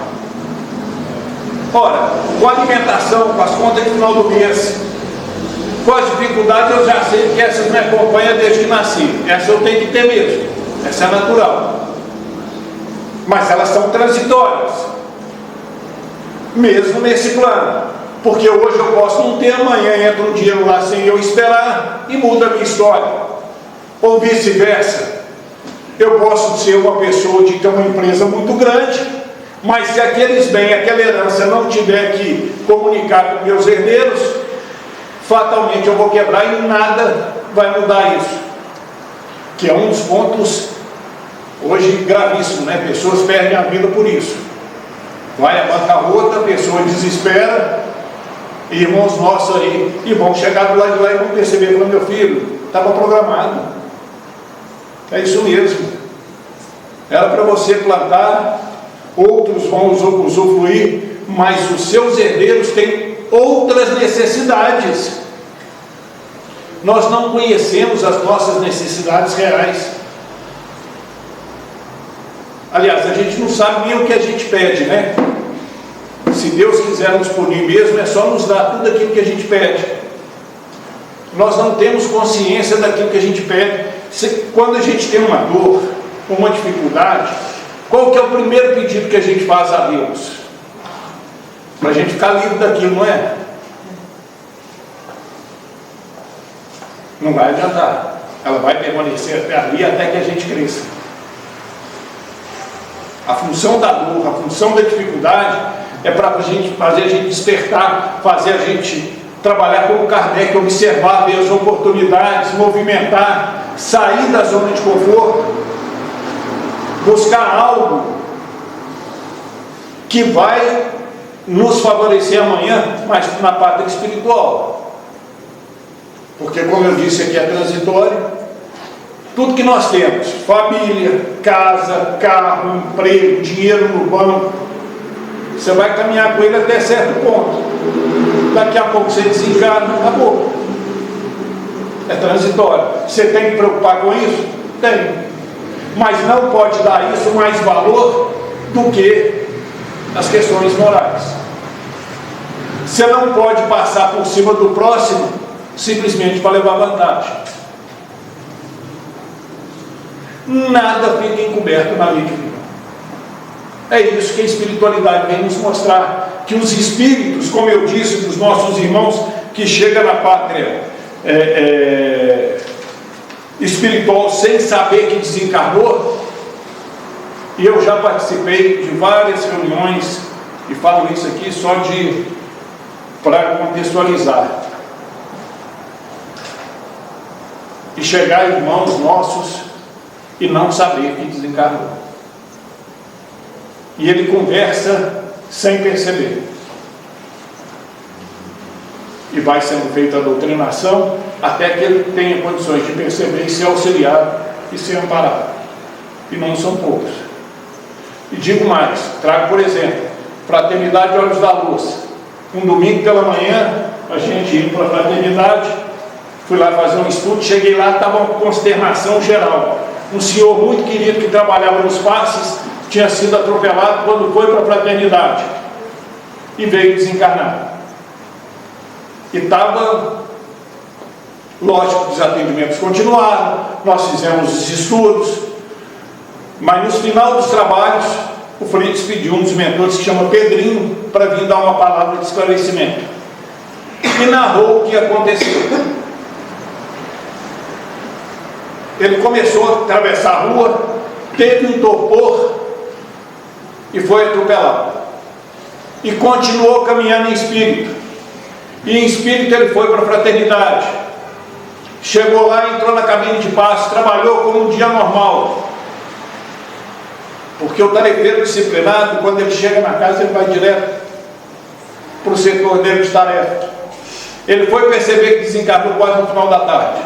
Ora, com a alimentação, com as contas de final do mês, com as dificuldades, eu já sei que essas me acompanham desde que nasci. Essa eu tenho que ter mesmo. Essa é natural. Mas elas são transitórias. Mesmo nesse plano. Porque hoje eu posso não ter, amanhã entra um dinheiro lá sem eu esperar e muda a minha história. Ou vice-versa. Eu posso ser uma pessoa de ter uma empresa muito grande, mas se aqueles bens, aquela herança não tiver que comunicar com meus herdeiros, fatalmente eu vou quebrar e nada vai mudar isso. Que é um dos pontos hoje gravíssimos, né? Pessoas perdem a vida por isso. Vai a bancarrota, a pessoa desespera. Irmãos nossos aí, e vão chegar do lado de lá e vão perceber: meu filho, estava programado. É isso mesmo. Era para você plantar, outros vão usufruir, mas os seus herdeiros têm outras necessidades. nós não conhecemos as nossas necessidades reais. Aliás, a gente não sabe nem o que a gente pede, né? Se Deus quiser nos punir mesmo, é só nos dar tudo aquilo que a gente pede. Nós não temos consciência daquilo que a gente pede. Quando a gente tem uma dor, uma dificuldade, qual que é o primeiro pedido que a gente faz a Deus? Para a gente ficar livre daquilo, não é? Não vai adiantar. Ela vai permanecer até ali, até que a gente cresça. A função da dor, a função da dificuldade é para a gente fazer a gente despertar, fazer a gente trabalhar como Kardec, observar, ver as oportunidades, movimentar, sair da zona de conforto, buscar algo que vai nos favorecer amanhã, mas na pátria espiritual. Porque, como eu disse aqui, é transitório. Tudo que nós temos, família, casa, carro, emprego, dinheiro no banco, você vai caminhar com ele até certo ponto. Daqui a pouco você desencarna, acabou. É transitório. Você tem que preocupar com isso? Tem. Mas não pode dar isso mais valor do que as questões morais. Você não pode passar por cima do próximo simplesmente para levar vantagem. Nada fica encoberto na lei divina. É isso que a espiritualidade vem nos mostrar, que os espíritos, como eu disse, dos nossos irmãos que chegam na pátria espiritual sem saber que desencarnou, e eu já participei de várias reuniões, e falo isso aqui só para contextualizar, e chegar irmãos nossos e não saber que desencarnou. E ele conversa sem perceber. E vai sendo feita a doutrinação até que ele tenha condições de perceber e ser auxiliado e ser amparado. E não são poucos. E digo mais, trago por exemplo, Fraternidade Olhos da Luz. Um domingo pela manhã, a gente indo para a Fraternidade, fui lá fazer um estudo, cheguei lá, estava uma consternação geral. Um senhor muito querido que trabalhava nos passes, tinha sido atropelado quando foi para a Fraternidade e veio desencarnar. E estava, lógico, os atendimentos continuaram, nós fizemos os estudos, mas no final dos trabalhos, o Fritz pediu um dos mentores, que chama Pedrinho, para vir dar uma palavra de esclarecimento. E narrou o que aconteceu. Ele começou a atravessar a rua, teve um torpor e foi atropelado. E continuou caminhando em espírito. E em espírito ele foi para a Fraternidade. Chegou lá, entrou na cabine de passe, trabalhou como um dia normal. Porque o tarefeiro disciplinado, quando ele chega na casa, ele vai direto para o setor dele de tarefa. Ele foi perceber que desencarnou quase no final da tarde.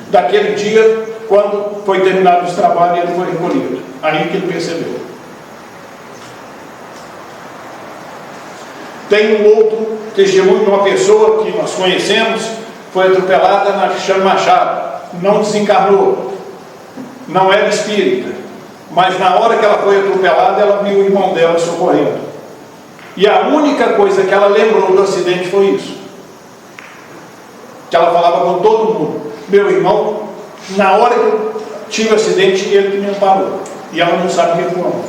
Daquele dia, quando foi terminado os trabalhos, ele foi recolhido. Aí que ele percebeu. Tem um outro testemunho de uma pessoa que nós conhecemos, foi atropelada na Cristiano Machado, não desencarnou, não era espírita, mas na hora que ela foi atropelada, ela viu o irmão dela socorrendo. E a única coisa que ela lembrou do acidente foi isso. Que ela falava com todo mundo: meu irmão, na hora que eu tive o acidente, ele que me amparou. E ela não sabia como.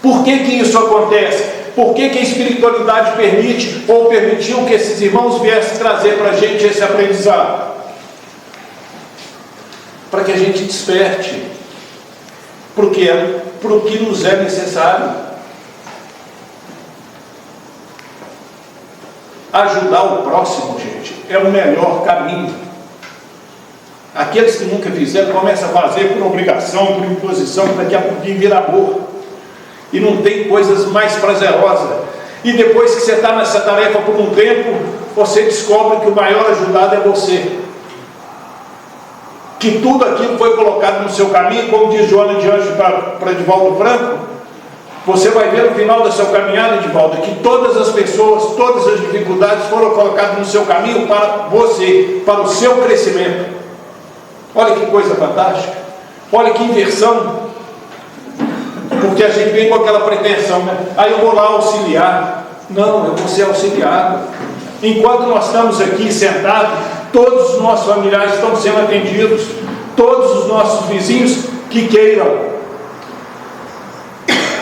Por que isso acontece? Por que a espiritualidade permite ou permitiu que esses irmãos viessem trazer para a gente esse aprendizado? Para que a gente desperte para o que nos é necessário. Ajudar o próximo, gente, é o melhor caminho. Aqueles que nunca fizeram, começam a fazer por obrigação, por imposição, daqui a pouquinho vira amor. E não tem coisas mais prazerosas. E depois que você está nessa tarefa por um tempo, você descobre que o maior ajudado é você. Que tudo aquilo foi colocado no seu caminho, como diz Joana de Anjos para Divaldo Franco, Você vai ver no final da sua caminhada, Edivaldo, que todas as pessoas, todas as dificuldades foram colocadas no seu caminho para você, para o seu crescimento. Olha que coisa fantástica. Olha que inversão. Porque a gente vem com aquela pretensão, né? Aí eu vou lá auxiliar. Não, eu vou ser auxiliado. Enquanto nós estamos aqui sentados, todos os nossos familiares estão sendo atendidos, todos os nossos vizinhos que queiram.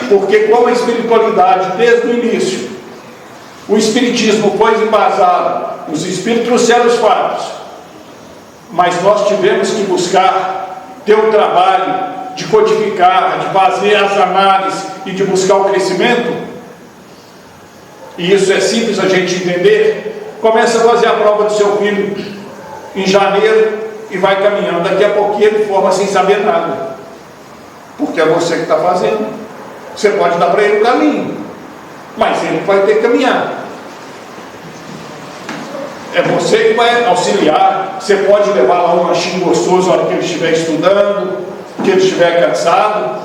Porque como a espiritualidade, desde o início, o espiritismo foi embasado, os espíritos trouxeram os fatos, mas nós tivemos que buscar ter o trabalho de codificar, de fazer as análises e de buscar o crescimento. E isso é simples a gente entender. Começa a fazer a prova do seu filho em janeiro e vai caminhando. Daqui a pouquinho ele forma sem saber nada, porque é você que está fazendo. Você pode dar para ele o caminho, mas ele vai ter que caminhar. É você que vai auxiliar. Você pode levar lá um lanchinho gostoso na hora que ele estiver estudando, que ele estiver cansado.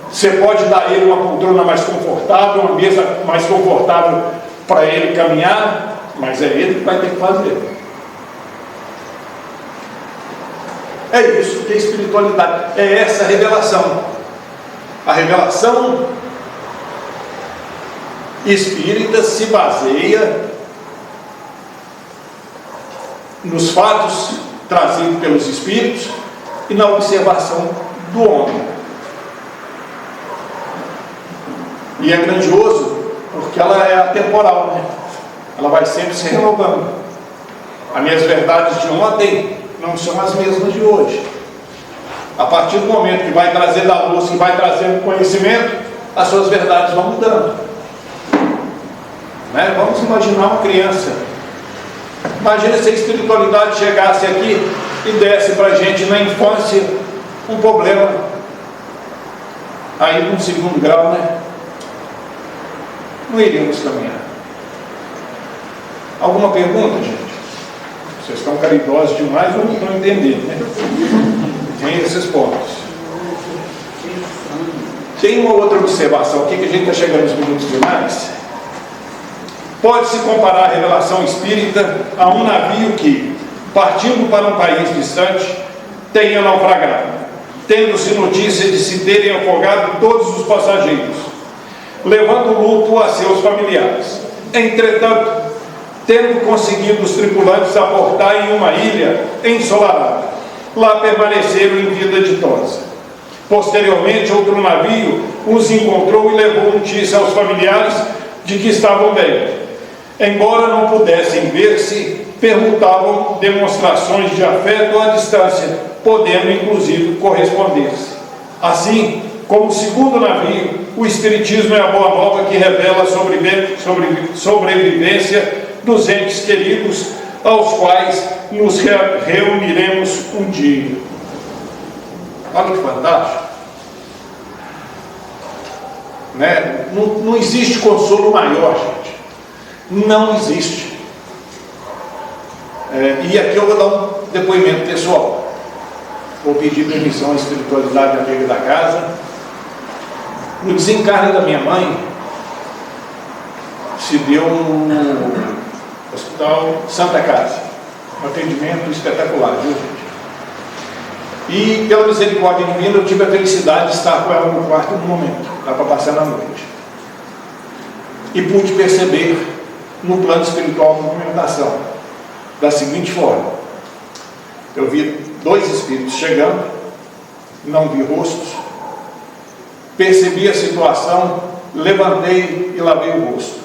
Você pode dar a ele uma poltrona mais confortável, uma mesa mais confortável para ele caminhar, mas é ele que vai ter que fazer. É isso que é espiritualidade, é essa revelação. A revelação espírita se baseia nos fatos trazidos pelos espíritos e na observação do homem. E é grandioso porque ela é atemporal, né? Ela vai sempre se renovando. As minhas verdades de ontem não são as mesmas de hoje. A partir do momento que vai trazendo a luz, que vai trazendo conhecimento, as suas verdades vão mudando. Né? Vamos imaginar uma criança. Imagina se a espiritualidade chegasse aqui e desse para a gente na infância um problema. Aí no segundo grau, né? Não iríamos caminhar. Alguma pergunta, gente? Vocês estão caridosos demais ou não estão entendendo, né? Tem esses pontos. Tem uma outra observação aqui, que a gente está chegando nos minutos finais. Pode-se comparar a revelação espírita a um navio que, partindo para um país distante, tenha naufragado, tendo-se notícia de se terem afogado todos os passageiros, levando luto a seus familiares. Entretanto, tendo conseguido os tripulantes aportar em uma ilha ensolarada, lá permaneceram em vida ditosa. Posteriormente, outro navio os encontrou e levou notícia aos familiares de que estavam bem. Embora não pudessem ver-se, perguntavam demonstrações de afeto à distância, podendo inclusive corresponder-se. Assim, como o segundo navio, o Espiritismo é a boa nova que revela a sobrevivência dos entes queridos aos quais nos reuniremos um dia. Olha que fantástico, né? Não existe consolo maior, gente. Não existe. E aqui eu vou dar um depoimento pessoal. Vou pedir permissão à espiritualidade amiga da casa. No desencarne da minha mãe, se deu no Hospital Santa Casa. Um atendimento espetacular, viu, gente? E pela misericórdia divina eu tive a felicidade de estar com ela no quarto no momento, lá para passar na noite. E pude perceber no plano espiritual a movimentação da seguinte forma: eu vi dois espíritos chegando, não vi rostos, percebi a situação, levantei e lavei o rosto.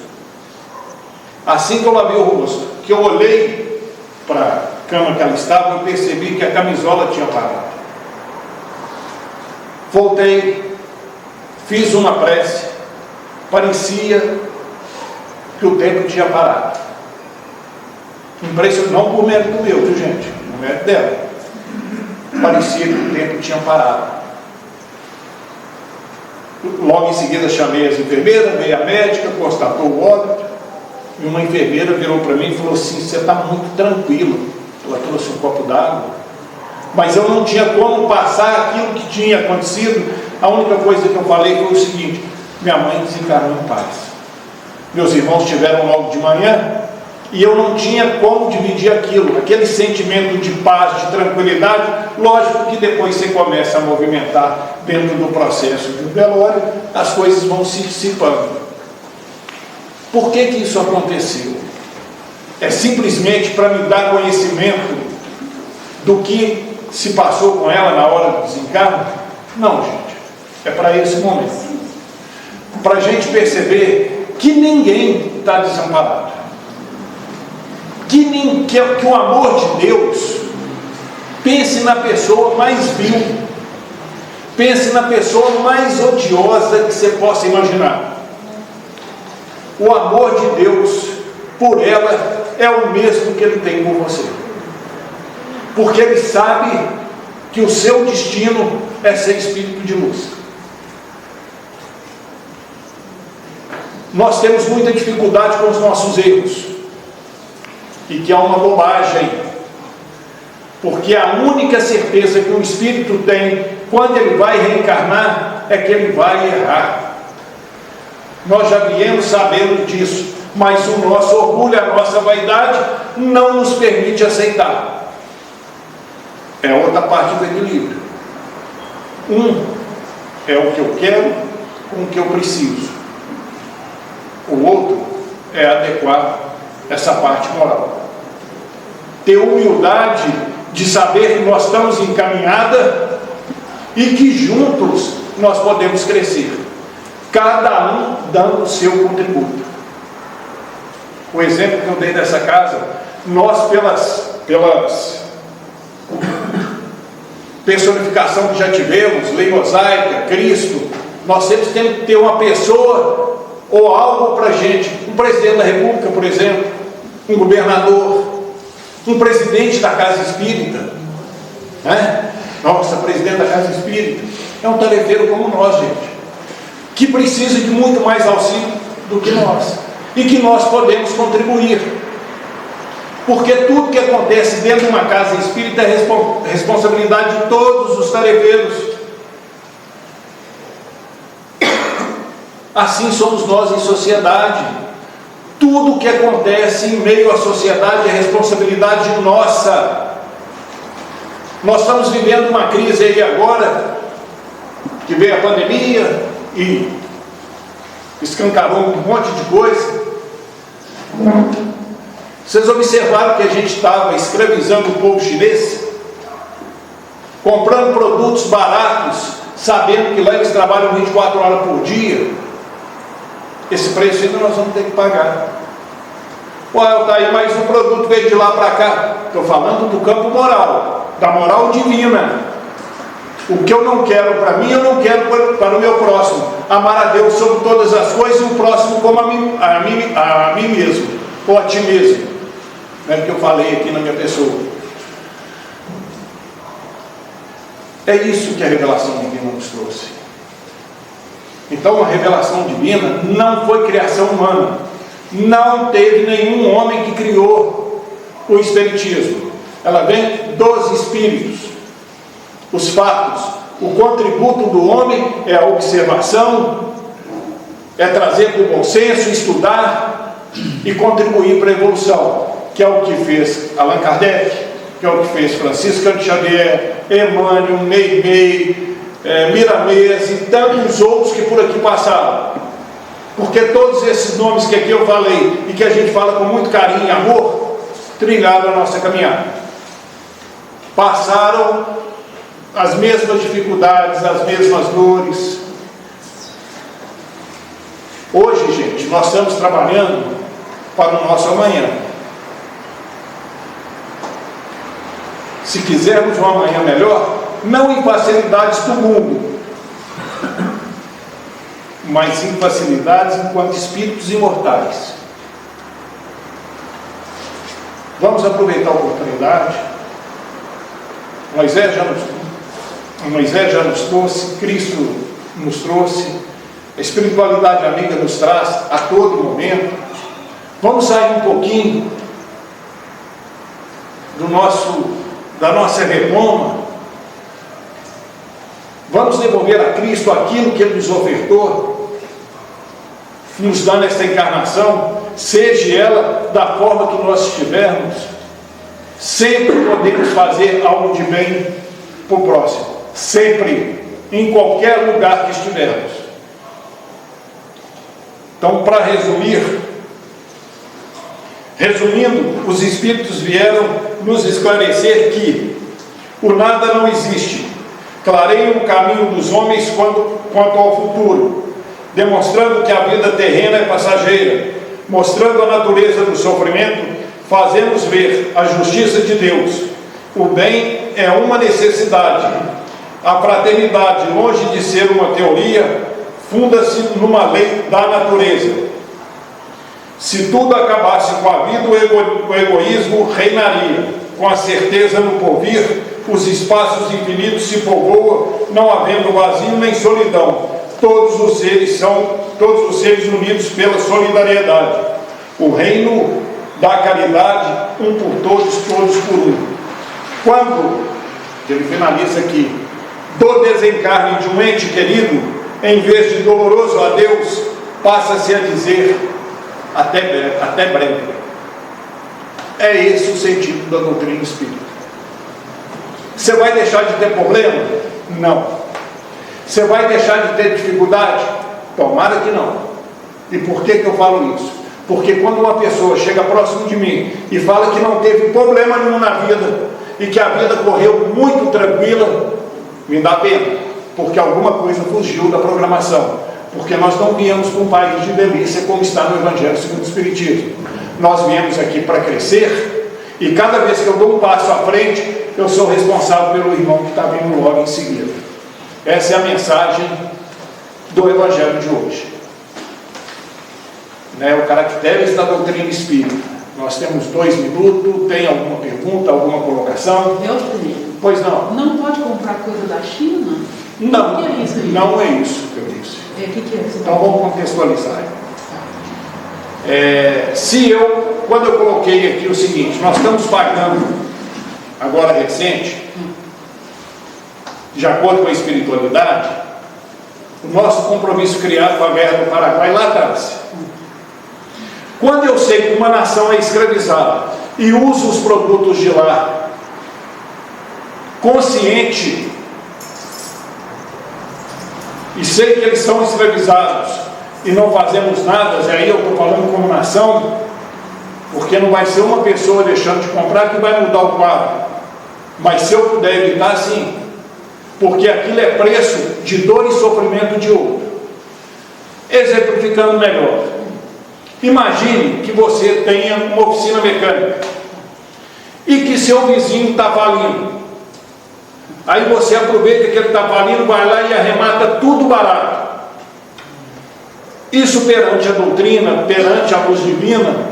Assim que eu lavei o rosto, que eu olhei para a cama que ela estava, eu percebi que a camisola tinha parado. Voltei, fiz uma prece, parecia que o tempo tinha parado. Impressionante, não por mérito meu, viu, gente? Por mérito dela. Parecia que o tempo tinha parado. Logo em seguida chamei as enfermeiras, veio a médica, constatou o óbito, e uma enfermeira virou para mim e falou assim: você está muito tranquilo. Ela trouxe um copo d'água, mas eu não tinha como passar aquilo que tinha acontecido A única coisa que eu falei foi o seguinte: minha mãe desencarnou em paz. Meus irmãos tiveram logo de manhã, e eu não tinha como dividir aquilo, aquele sentimento de paz, de tranquilidade. Lógico que depois você começa a movimentar dentro do processo de um velório, as coisas vão se dissipando. Por que que isso aconteceu? É simplesmente para me dar conhecimento do que se passou com ela na hora do desencarne? Não, gente. É para esse momento. Para a gente perceber que ninguém está desamparado. Que o amor de Deus, pense na pessoa mais vil, pense na pessoa mais odiosa que você possa imaginar. O amor de Deus por ela é o mesmo que Ele tem por você. Porque Ele sabe que o seu destino é ser espírito de luz. Nós temos muita dificuldade com os nossos erros, e que é uma bobagem, porque a única certeza que o espírito tem quando ele vai reencarnar é que ele vai errar. Nós já viemos sabendo disso, mas o nosso orgulho, a nossa vaidade não nos permite aceitar. É outra parte do equilíbrio. Um é o que eu quero com o que eu preciso. O outro é adequar essa parte moral. Ter humildade de saber que nós estamos encaminhada e que juntos nós podemos crescer, cada um dando o seu contributo. O exemplo que eu dei dessa casa, nós pelas personificação que já tivemos, lei mosaica, Cristo, nós sempre temos que ter uma pessoa ou algo para a gente, um presidente da República, por exemplo, um governador, um presidente da Casa Espírita, né? Nossa, presidente da Casa Espírita é um tarefeiro como nós, gente, que precisa de muito mais auxílio do que nós, e que nós podemos contribuir, porque tudo que acontece dentro de uma Casa Espírita é responsabilidade de todos os tarefeiros. Assim somos nós em sociedade. Tudo que acontece em meio à sociedade é responsabilidade nossa. Nós estamos vivendo uma crise aí agora, que veio a pandemia e escancarou um monte de coisa. Vocês observaram que a gente estava escravizando o povo chinês, comprando produtos baratos, sabendo que lá eles trabalham 24 horas por dia. Esse preço ainda nós vamos ter que pagar. Ué, tá aí, mais um produto veio de lá para cá. Estou falando do campo moral, da moral divina. O que eu não quero para mim, eu não quero para o meu próximo. Amar a Deus sobre todas as coisas e o próximo como a mim mesmo, ou a ti mesmo. Não é porque eu falei aqui na minha pessoa. É isso que a revelação divina nos trouxe. Então, a revelação divina não foi criação humana. Não teve nenhum homem que criou o Espiritismo. Ela vem dos Espíritos. Os fatos, o contributo do homem é a observação, é trazer para o bom senso, estudar e contribuir para a evolução, que é o que fez Allan Kardec, que é o que fez Francisco Cândido Xavier, Emmanuel, Meimei, Miramês e tantos outros que por aqui passaram. Porque todos esses nomes que aqui eu falei e que a gente fala com muito carinho e amor, trilharam a nossa caminhada, passaram as mesmas dificuldades, as mesmas dores. Hoje, gente, nós estamos trabalhando para o nosso amanhã. Se quisermos um amanhã melhor, não em facilidades do mundo, mas em facilidades enquanto espíritos imortais. Vamos aproveitar a oportunidade. Moisés já nos trouxe, Cristo nos trouxe, a espiritualidade amiga nos traz a todo momento. Vamos sair um pouquinho da nossa redoma. Vamos devolver a Cristo aquilo que Ele nos ofertou, nos dando esta encarnação, seja ela da forma que nós estivermos. Sempre podemos fazer algo de bem para o próximo. Sempre, em qualquer lugar que estivermos. Então, para resumindo, os Espíritos vieram nos esclarecer que o nada não existe. Clareiam o caminho dos homens quanto ao futuro, demonstrando que a vida terrena é passageira, mostrando a natureza do sofrimento, fazemos ver a justiça de Deus. O bem é uma necessidade. A fraternidade, longe de ser uma teoria, funda-se numa lei da natureza. Se tudo acabasse com a vida, o egoísmo reinaria. Com a certeza no porvir, os espaços infinitos se povoam, não havendo vazio nem solidão. Todos os seres unidos pela solidariedade. O reino da caridade, um por todos, todos por um. Quando, ele finaliza aqui, do desencarne de um ente querido, em vez de doloroso adeus, passa-se a dizer até breve. É esse o sentido da doutrina espírita. Você vai deixar de ter problema? Não. Você vai deixar de ter dificuldade? Tomara que não. E por que eu falo isso? Porque quando uma pessoa chega próximo de mim e fala que não teve problema nenhum na vida e que a vida correu muito tranquila, me dá pena, porque alguma coisa fugiu da programação. Porque nós não viemos para um país de delícia como está no Evangelho segundo o Espiritismo. Nós viemos aqui para crescer e cada vez que eu dou um passo à frente, eu sou responsável pelo irmão que está vindo logo em seguida. Essa é a mensagem do Evangelho de hoje. O caracteres da doutrina espírita. Nós temos 2 minutos. Tem alguma pergunta, alguma colocação? Pois não. Não pode comprar coisa da China? Não, o que é isso aí? Não é isso que eu disse. O que é isso? Então vamos contextualizar. Quando eu coloquei aqui o seguinte, nós estamos pagando, agora recente, de acordo com a espiritualidade, o nosso compromisso criado com a guerra do Paraguai lá atrás. Quando eu sei que uma nação é escravizada e usa os produtos de lá, consciente, e sei que eles são escravizados e não fazemos nada, e aí eu estou falando como nação, porque não vai ser uma pessoa deixando de comprar que vai mudar o quadro, mas se eu puder evitar, sim, porque aquilo é preço de dor e sofrimento de outro. Exemplificando melhor, imagine que você tenha uma oficina mecânica e que seu vizinho está falindo. Aí você aproveita que ele está falindo, vai lá e arremata tudo barato. Isso perante a doutrina, perante a luz divina,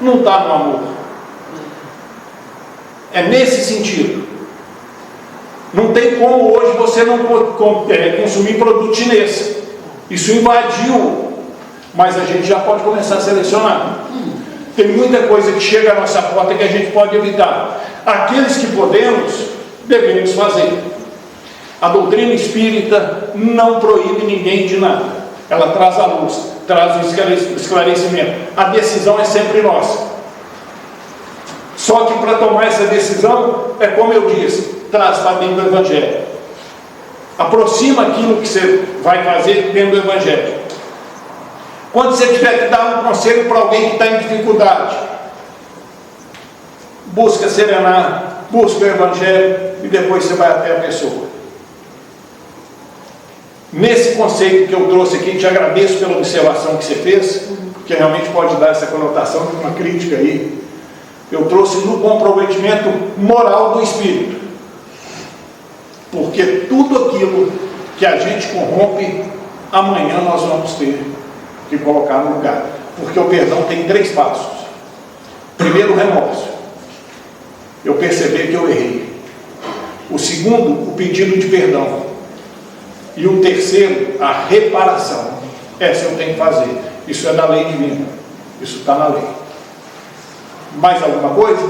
não está no amor. É nesse sentido. Não tem como hoje você não consumir produto chinês. Isso invadiu, mas a gente já pode começar a selecionar. Tem muita coisa que chega à nossa porta que a gente pode evitar. Aqueles que podemos, devemos fazer. A doutrina espírita não proíbe ninguém de nada. Ela traz a luz, traz o esclarecimento. A decisão é sempre nossa. Só que para tomar essa decisão, é como eu disse, traz para dentro do Evangelho. Aproxima aquilo que você vai fazer dentro do Evangelho. Quando você tiver que dar um conselho para alguém que está em dificuldade, busca serenar, busca o Evangelho e depois você vai até a pessoa. Nesse conceito que eu trouxe aqui, te agradeço pela observação que você fez, porque realmente pode dar essa conotação de uma crítica aí. Eu trouxe no comprometimento moral do espírito. Porque tudo aquilo que a gente corrompe, amanhã nós vamos ter que colocar no lugar. Porque o perdão tem 3 passos. Primeiro, o remorso. Eu perceber que eu errei. O segundo, o pedido de perdão. E o terceiro, a reparação. Essa eu tenho que fazer. Isso é da lei divina. Isso está na lei. Mais alguma coisa?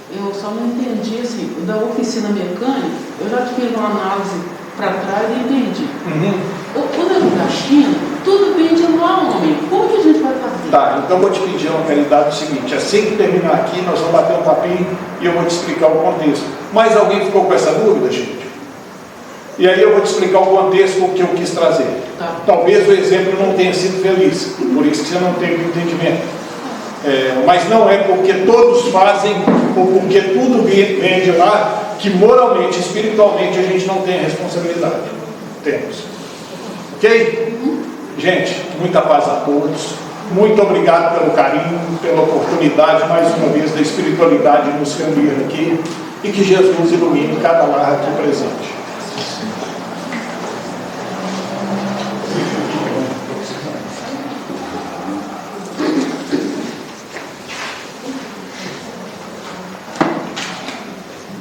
Eu só não entendi, assim, da oficina mecânica, eu já fiz uma análise para trás e entendi. Uhum. O negócio da China, tudo vende lá, homem. Como que a gente vai fazer? Tá, então eu vou te pedir uma caridade o seguinte: assim que terminar aqui, nós vamos bater um papinho e eu vou te explicar o contexto. Mas alguém ficou com essa dúvida, gente? E aí eu vou te explicar o contexto que eu quis trazer. Tá. Talvez o exemplo não tenha sido feliz, por isso que você não teve entendimento. Mas não é porque todos fazem ou porque tudo vem de lá que moralmente, espiritualmente a gente não tem a responsabilidade. Temos. Ok? Gente, muita paz a todos. Muito obrigado pelo carinho, pela oportunidade mais uma vez da espiritualidade nos reunir aqui, e que Jesus ilumine cada lar aqui presente.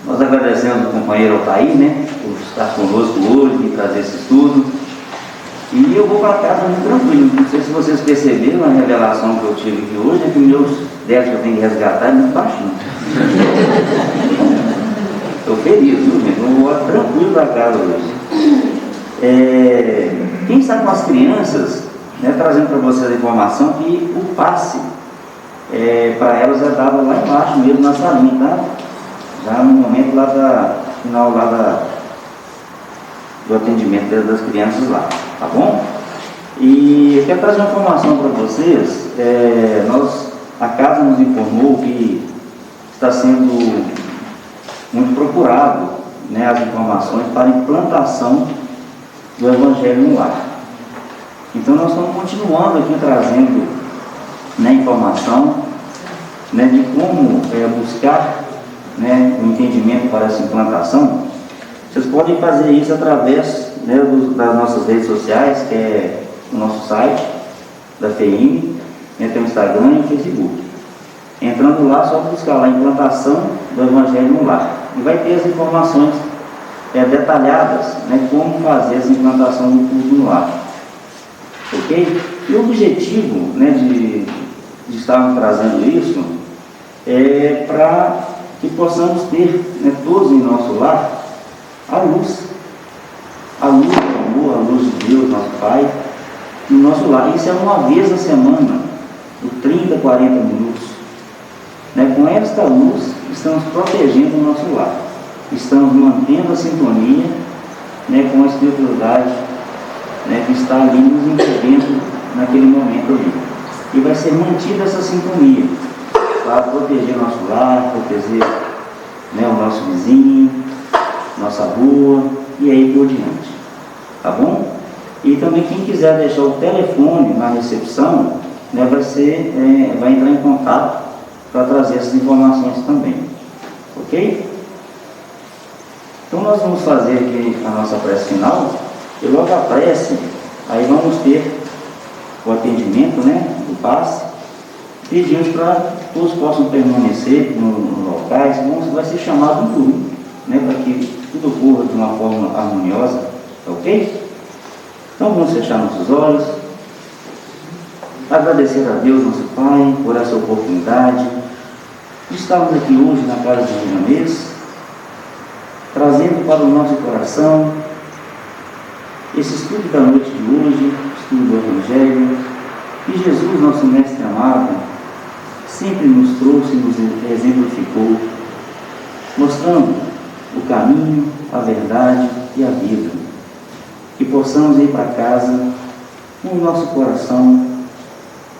Nós agradecemos ao companheiro Altair, né, por estar conosco hoje e trazer esse estudo. E eu vou para casa muito tranquilo. Não sei se vocês perceberam a revelação que eu tive aqui hoje, é que meus débitos que eu tenho que resgatar é muito baixinho. Estou feliz, viu, gente? Eu vou tranquilo para casa hoje. Quem está com as crianças, né, trazendo para vocês a informação que o passe para elas é dado lá embaixo mesmo na salinha, tá? Já no momento lá final lá do atendimento das crianças lá, tá bom? E eu quero trazer uma informação para vocês. A casa nos informou que está sendo muito procurado, né, as informações para implantação do Evangelho no lar. Então nós estamos continuando aqui trazendo, né, informação, né, de como buscar, né, o entendimento para essa implantação. Vocês podem fazer isso através, né, das nossas redes sociais, que é o nosso site da FEIM, né, tem o Instagram e o Facebook. Entrando lá, só buscar lá a implantação do Evangelho no lar. E vai ter as informações detalhadas, né, como fazer essa implantação do culto no lar. Ok? E o objetivo, né, de estarmos trazendo isso é para que possamos ter, né, todos em nosso lar a luz do amor, a luz de Deus, nosso Pai, no nosso lar. Isso é uma vez na semana, por 30, 40 minutos. Né? Com esta luz, estamos protegendo o nosso lar, estamos mantendo a sintonia, né, com a espiritualidade, né, que está ali nos envolvendo naquele momento ali. E vai ser mantida essa sintonia para proteger nosso lar, proteger, né, o nosso vizinho, nossa rua e aí por diante. Tá bom? E também quem quiser deixar o telefone na recepção, né, vai entrar em contato para trazer essas informações também. Ok? Então nós vamos fazer aqui a nossa prece final, e logo a prece, aí vamos ter o atendimento, né, do passe. Pedimos para que todos possam permanecer nos locais, vai ser chamado um turno, né, para que tudo ocorra de uma forma harmoniosa, ok? Então vamos fechar nossos olhos, agradecer a Deus, nosso Pai, por essa oportunidade de estarmos aqui hoje na casa de Vietnamês, trazendo para o nosso coração esse estudo da noite de hoje, estudo do Evangelho, que Jesus, nosso Mestre amado, sempre nos trouxe e nos exemplificou, mostrando o caminho, a verdade e a vida. Que possamos ir para casa com o nosso coração,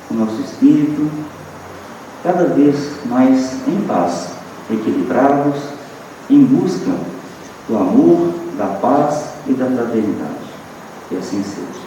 com o nosso espírito, cada vez mais em paz, equilibrados, em busca do amor, da paz e da fraternidade. Que assim seja.